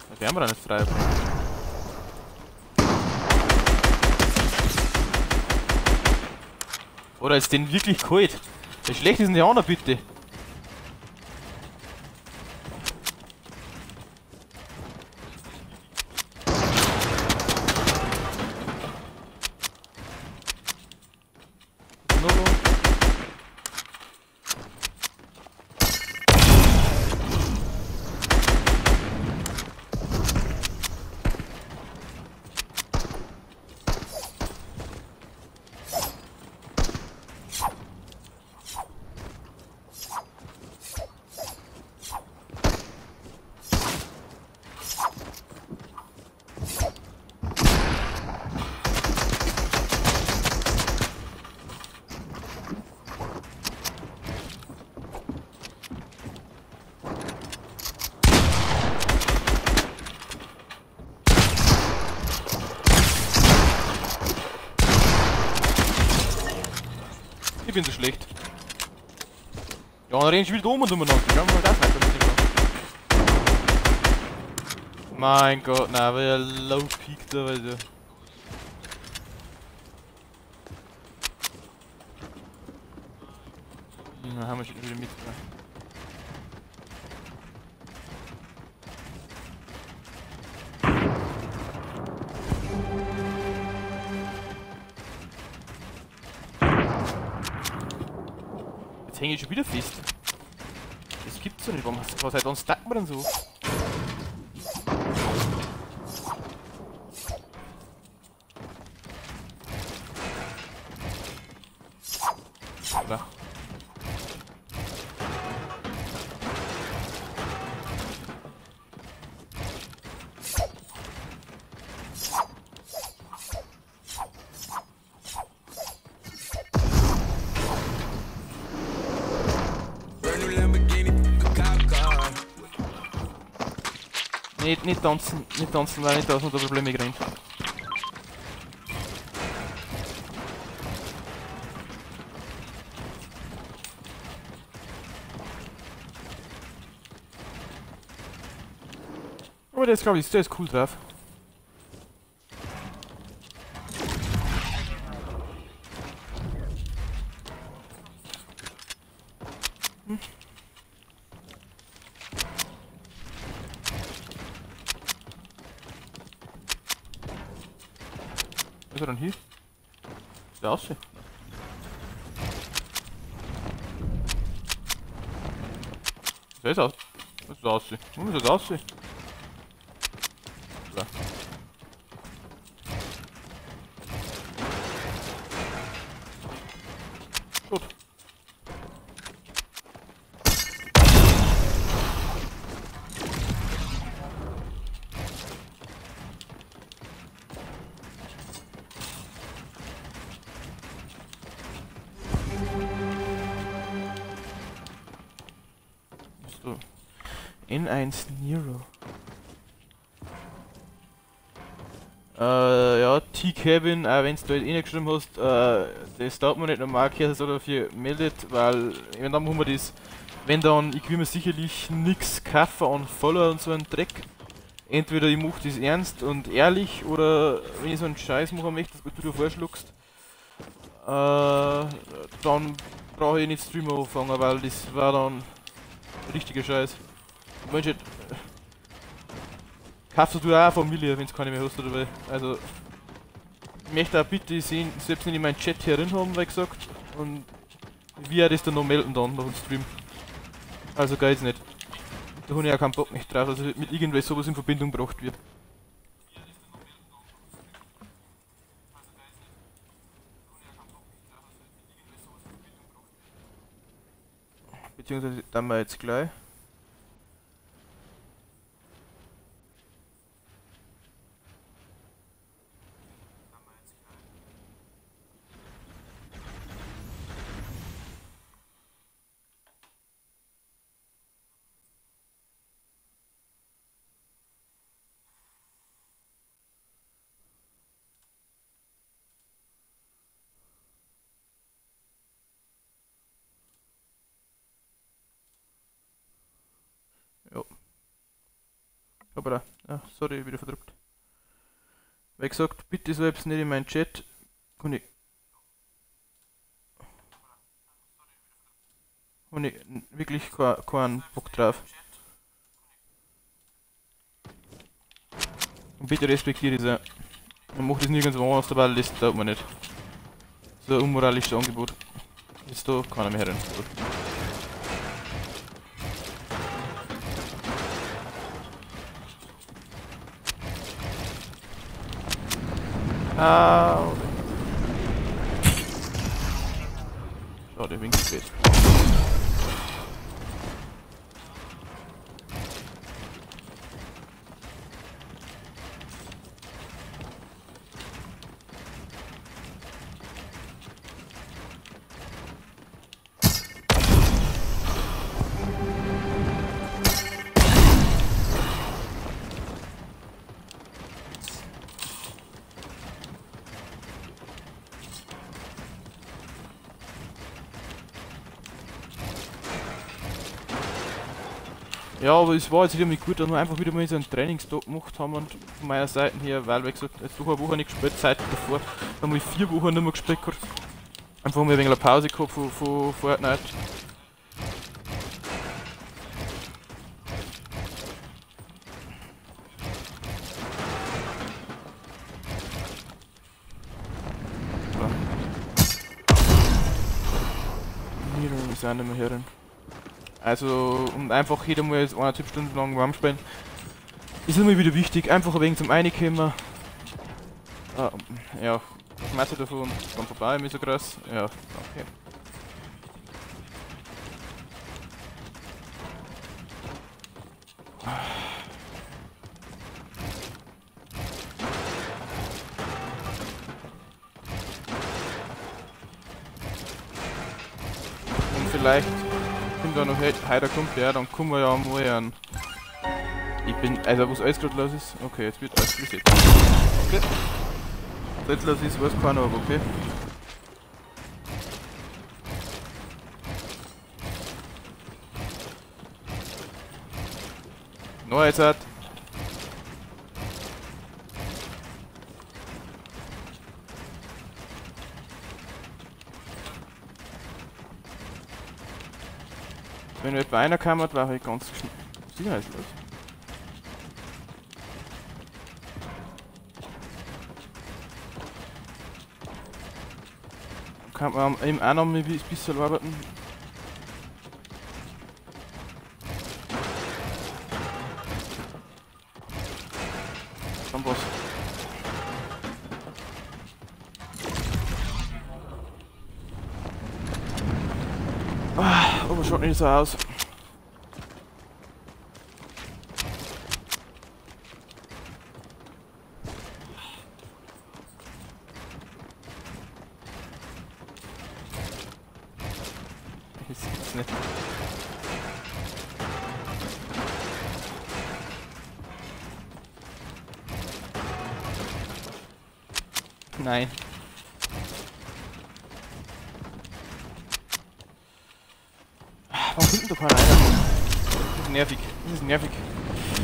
Da werden wir dann nicht frei. Oder ist denn wirklich kalt? Wie schlecht ist denn die anderen bitte? Ich bin so schlecht. Ja, dann reden sie wieder um und umeinander. Schauen wir mal das weiter mit dem. Mein Gott, nein, weil er low peakt da, weil der. Na, haben wir schon wieder mit. Jetzt hänge ich schon wieder fest. Das gibt's doch nicht. Was halt dann stacken wir denn so? Da. Nicht tanzen, weil nicht aus unter Probleme rennt. Aber der ist, glaube ich, der ist cool drauf. Was ist er dann hier? Ist der aussehen? Wer ist aus? Was ist das aussehen? Wo ist das aussehen? Da. Gut. So. N1 Nero. Ja, T-Cabin, auch wenn du da eh nicht geschrieben hast, das darf man nicht normal gehört oder dafür meldet, weil wenn dann machen wir das, wenn dann, ich will mir sicherlich nix kaufen an Follower und so einen Dreck. Entweder ich mache das ernst und ehrlich, oder wenn ich so einen Scheiß machen möchte, was du dir vorschlagst, dann brauche ich nicht Streamer anfangen, weil das war dann richtiger Scheiß. Mensch, kaufst du auch eine Familie, wenn du keine mehr hast oder dabei. Also, ich möchte auch bitte sehen, selbst wenn ich meinen Chat hier drin haben, wie gesagt, und wie er das dann noch melden dann nach dem Stream. Also geht's nicht. Da habe ich auch keinen Bock nicht drauf, dass mit irgendwas sowas in Verbindung gebracht wird. Beziehungsweise dann wir jetzt gleich. Ja. Aber ja, sorry, wieder verdrückt. Wie gesagt, bitte selbst nicht in meinen Chat. Kann ich wirklich keinen Bock drauf. Und bitte respektiere das auch. Man macht das nirgendwo anders, weil das tut man nicht. So ein unmoralisches Angebot. Ist da keiner mehr herin. Au. Schade, winkt spät. Ja, aber es war jetzt wieder mit gut, dass wir einfach wieder mal so einen Trainingstag gemacht haben und von meiner Seite her, weil wie gesagt, jetzt doch eine Woche nicht gespielt, Zeit davor, dann haben wir 4 Wochen nicht mehr gespielt gehabt. Einfach mal ein wenig eine Pause gehabt von Fortnite. Hier ist auch nicht mehr herin. Also, und einfach jeder mal 1,5 Stunden lang warm spielen. Ist immer wieder wichtig, einfach ein wenig zum Reinkommen. Ja, was meinst du davon? Dann vorbei, mir so krass. Ja, okay. Und vielleicht kommt da noch heute kommt der, dann kommen wir ja mal an. Ich bin, also was alles gerade los ist, okay, jetzt wird alles reset. Okay. Was jetzt los ist, weiß keiner, aber okay. No, jetzt hat. Wenn etwa einer kam, war ich ganz sicherheitslos. Kann man eben auch noch ein bisschen arbeiten. Dann was. Aber schaut nicht so aus. Das gibt's nicht. Nein. Warum kommt denn da keiner rein? Das ist nervig. Das ist nervig.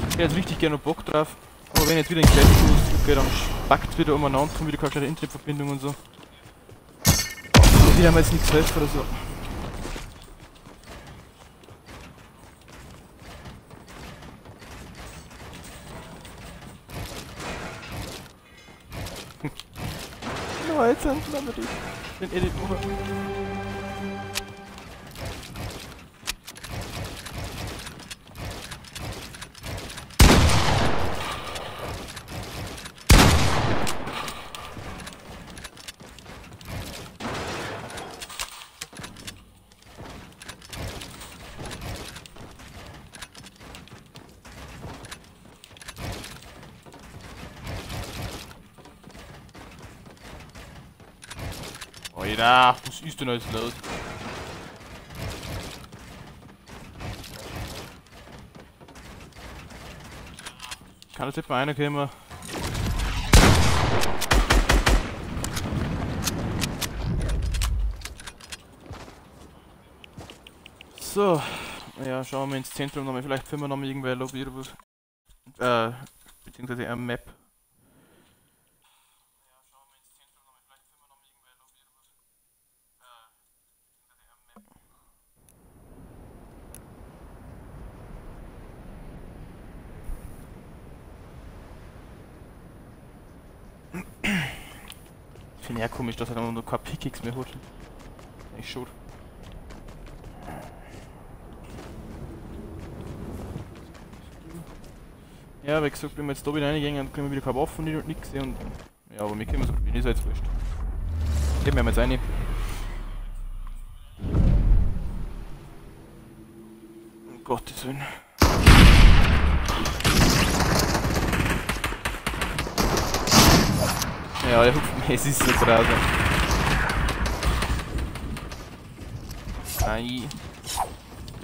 Ich hätte jetzt richtig gerne Bock drauf. Aber wenn ich jetzt wieder in den Classic drücke, dann spackt es wieder umeinander, kommt wieder keine kleine Internetverbindung und so. Die haben jetzt nichts helfen oder so. No, jetzt sind wir die. Den Edit machen. Alter, was ist denn alles los? Kann das etwa einer kommen? So, ja, schauen wir ins Zentrum nochmal, vielleicht finden wir nochmal irgendwer Lobby oder was. Beziehungsweise eine Map. Ich finde ja komisch, dass er noch keine Pickaxe mehr hat. Echt schade. Ja, wie gesagt, wenn wir jetzt da wieder reingegangen, dann können wir wieder keine Waffen und nichts sehen. Und ja, aber wir können so probieren, ist jetzt wurscht. Gehen wir jetzt rein. Um Gottes Willen. Ja, es ist so draußen. Nein.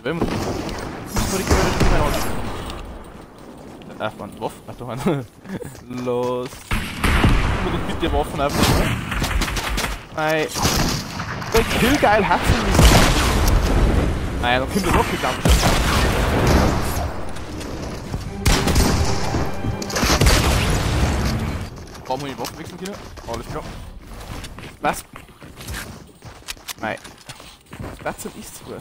Wir müssen ach man, Waffen? Ach doch, los. Ich muss bitte Waffen einfach. Nein. Der Killgeil hat sie nicht. Nein, dann kommt der noch gedacht. Warum habe ich Waffen wechseln können? Alles klar. Was? Nein. Das Platzen ist zu. So,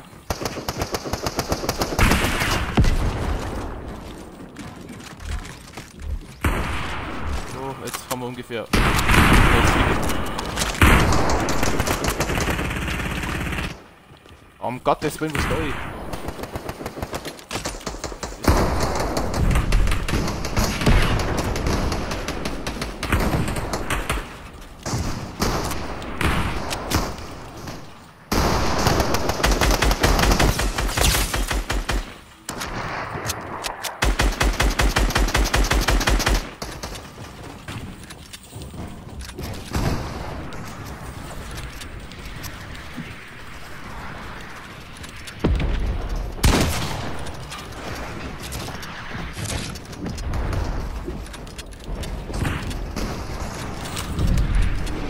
jetzt haben wir ungefähr. Um Gottes Willen, was soll ich?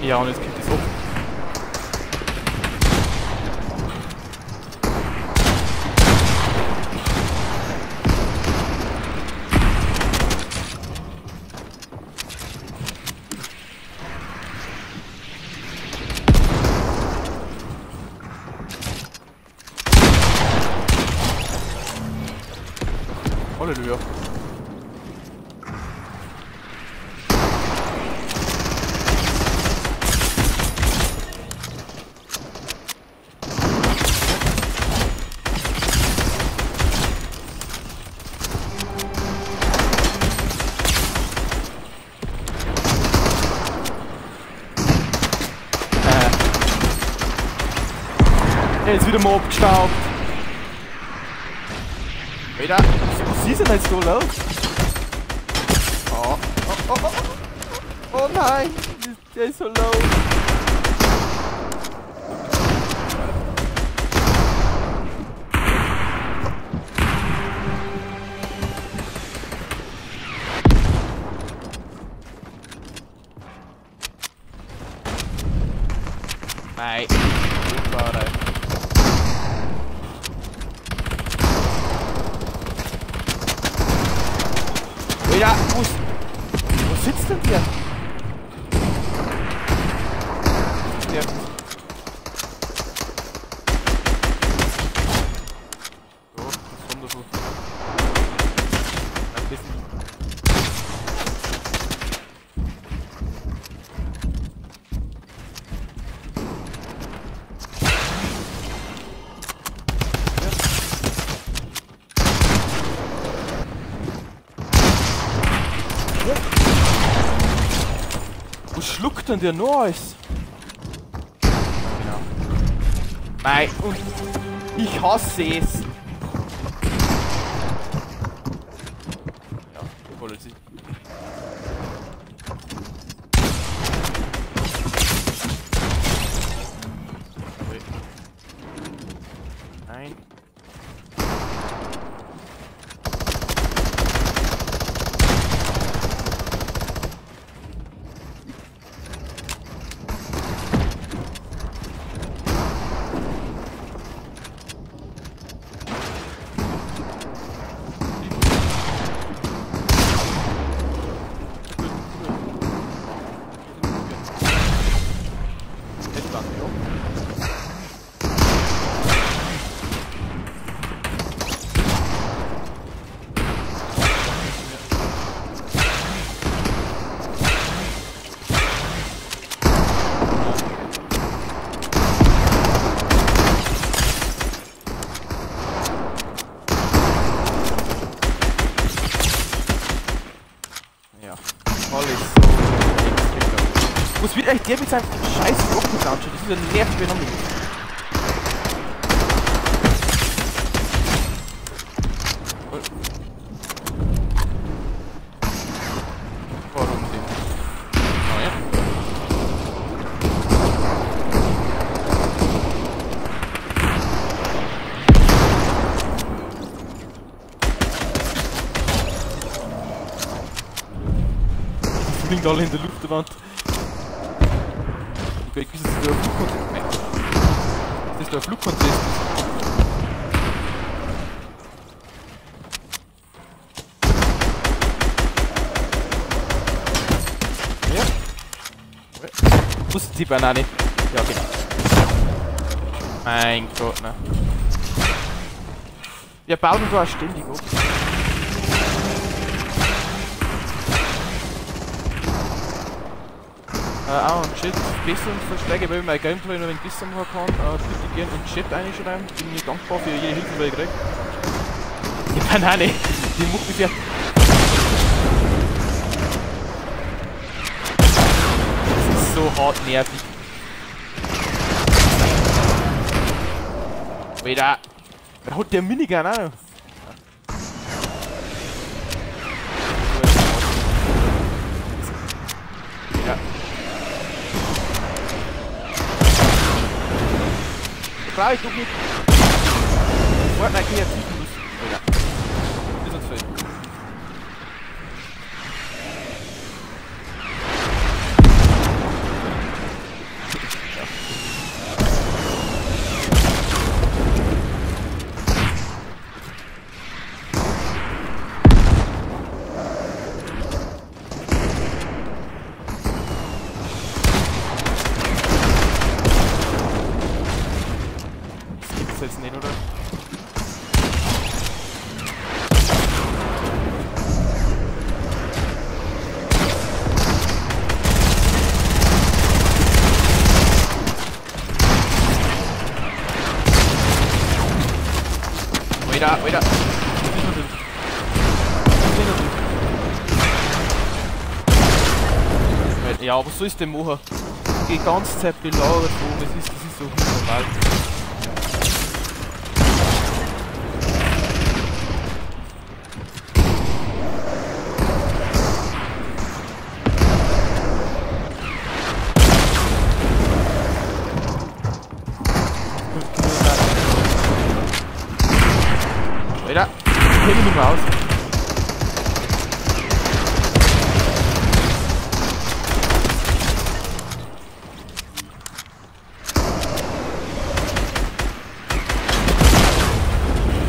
Ja, und jetzt geht es hoch. Halleluja. Er ist wieder mal abgestaubt. Wieder. Was ist denn jetzt so los? Oh, oh, oh, oh. Oh nein, der ist so low. Nein. Super, ja, wo sitzt denn der? Der. So, das ist wundervoll. Ein bisschen. Was schluckt denn der noch alles? Genau. Nein, und ich hasse es. Ja, voll sie. Nein. Was wird eigentlich der mit seinem scheiß Rocket Launcher? Das ist ein nervig Phänomen. Warum denn? Naja. Die fliegen alle in der Luftwand. Ich weiß, das ist der Flugkontest. Nein. Das ist der Flugkontest. Ja. Wussten die Banane. Ja, genau. Mein Gott, ne. Wir bauen da ständig ab. Auch ein Chat, Besserungsvorschläge, weil ich mein Gameplay noch ein bisschen besser machen kann, bitte gerne in den Chat reinschreiben. Bin mir dankbar für jede Hilfe, die ich kriege. Die Banane, die macht mich ja. Das ist so hart nervig. Wieder. Wer hat der Minigun auch noch? Ja. Klar, ich guck nicht. Fortnite kreativ muss. Oh ja. Ist uns fällt. Jetzt nicht, oder? Weiter. Ja, aber so ist der Mocher. Die ganze Zeit belagert rum, das ist so normal. Weiter. Ich kenne mich mal aus.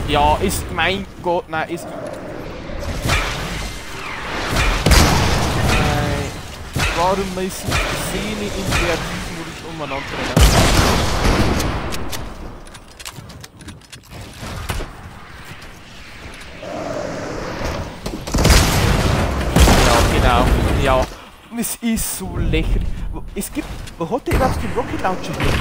Ja, ist mein Gott, nein, ist. Nein. Warum müssen die Szene in kreativen Modus umeinander rennen? Genau, ja. Es ist so lächerlich. Es gibt. Wo hat der überhaupt den Rocket Launcher hier?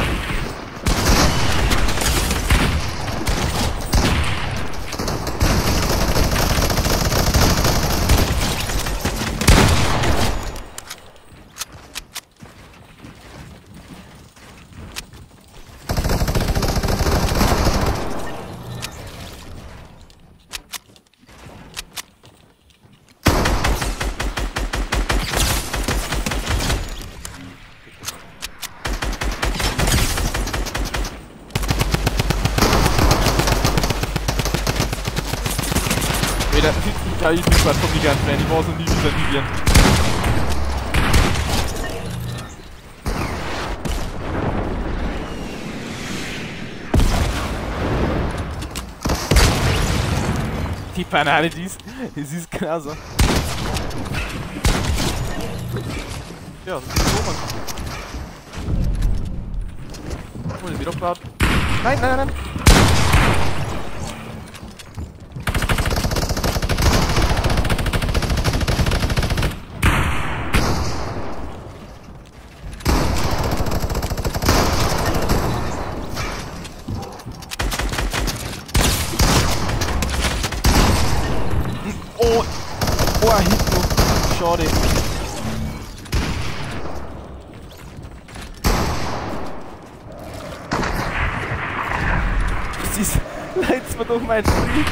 Ja, ich bin gerade vom Liga Fan, ich war so nie wieder Vivian. Die Banane, die ist krasser. Ja, das ist so, Mann. Oh, das wird aufgebaut. Nein! Oh, ein Hit noch. Schade. Das ist... Leit's mir doch mein Spiel.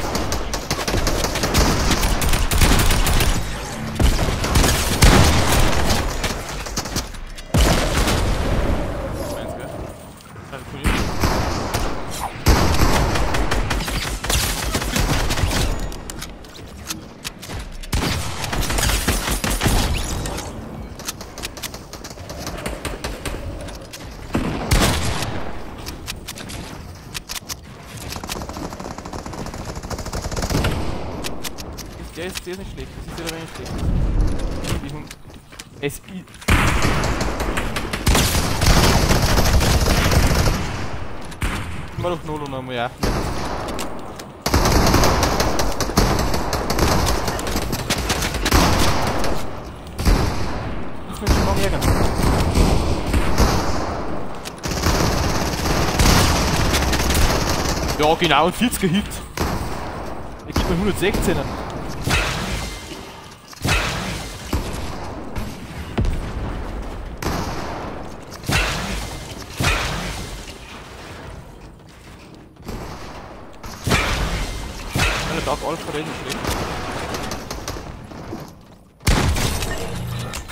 Der ist nicht schlecht, das ist ja aber nicht schlecht. Es ist... mal doch Nolo nochmal, ja. Das muss ich mal ärgern. Ja, genau, ein 40er Hit. Er gibt mir 116er. Darf Alpha reden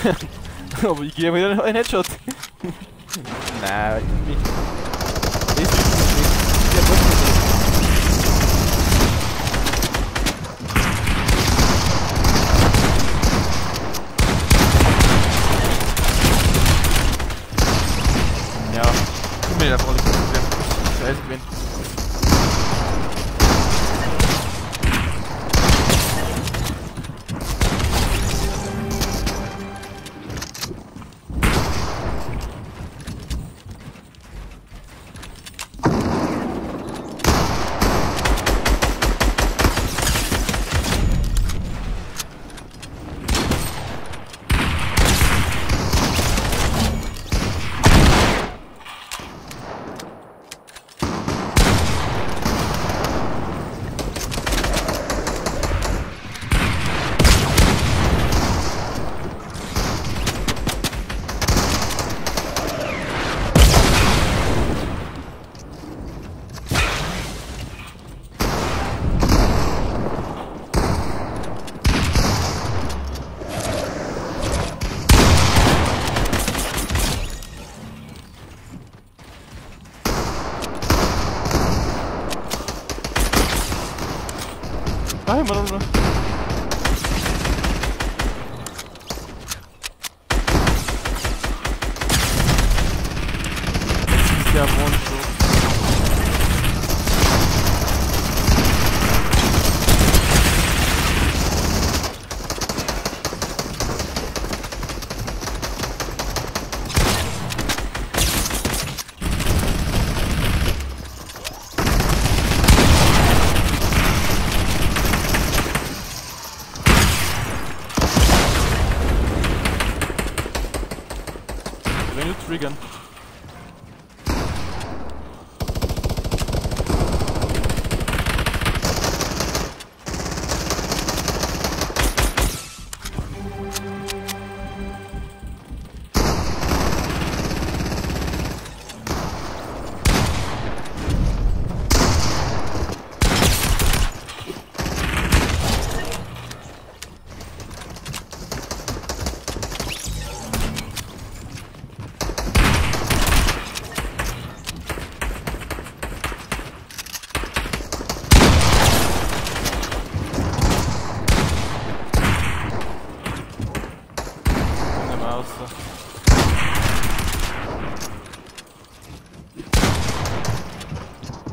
schlecht. Aber ich gehe wieder einen Headshot. Nein, nicht. Das ist schlecht. Ja, ich bin ja voll scheiße gewesen. Ay, marunong. Ja, monstro. Wenn du triggern.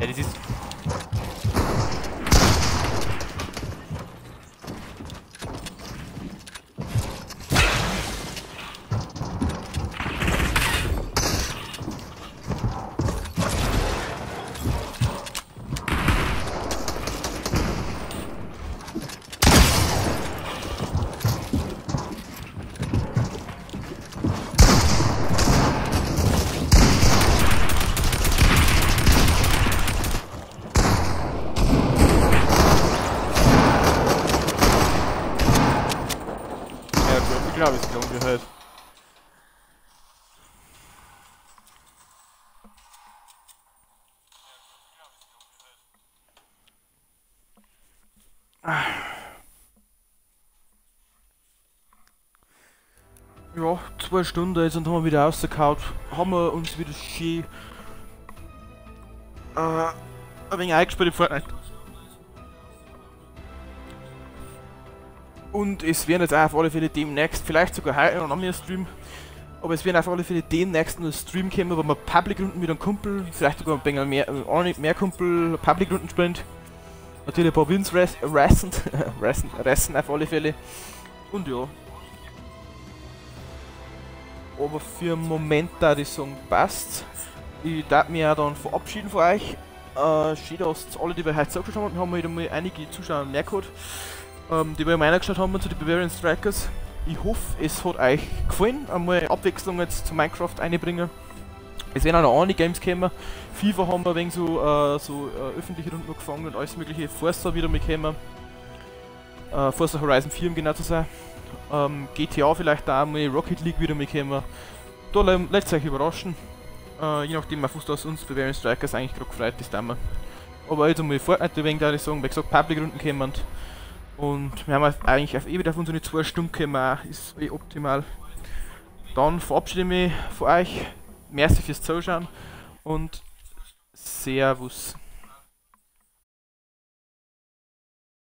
Ja, das ist... Ich glaube, es ist gehört. Ja, 2 Stunden jetzt und haben wir wieder rausgehauen. Haben wir uns wieder schön ein wenig eingespielt in Fortnite. Und es werden jetzt auch auf alle Fälle demnächst, vielleicht sogar heute noch mehr Stream, aber es werden auf alle Fälle demnächst noch Stream kommen, wo wir Public-Runden mit einem Kumpel, vielleicht sogar ein bisschen mehr Kumpel Public-Runden spielen. Natürlich ein paar Wins ressen auf alle Fälle. Und ja. Aber für den Moment da die Song passt. Ich darf mich auch dann verabschieden von euch. schön, dass alle, die wir heute zugeschaut haben, wir haben wieder mal einige Zuschauer mehr gehabt, die wir mal reingeschaut haben zu den Bavarian Strikers. Ich hoffe, es hat euch gefallen, einmal Abwechslung jetzt zu Minecraft einbringen. Es werden auch noch andere Games kommen. FIFA haben wir ein wenig so öffentliche Runden noch gefangen und alles mögliche. Forza wieder mit kommen. Forza Horizon 4, um genau zu sein. GTA vielleicht auch mal, Rocket League wieder mit kommen. Da lasst euch überraschen. Je nachdem, auf was uns Bavarian Strikers eigentlich gerade gefreut ist. Aber jetzt einmal Fortnite ein wenig, da ich sagen, wie gesagt, Public-Runden kommen. Und wir haben eigentlich auf ewig auf unsere 2 Stunden gekommen, ist optimal. Dann verabschiede ich mich von euch. Merci fürs Zuschauen und Servus.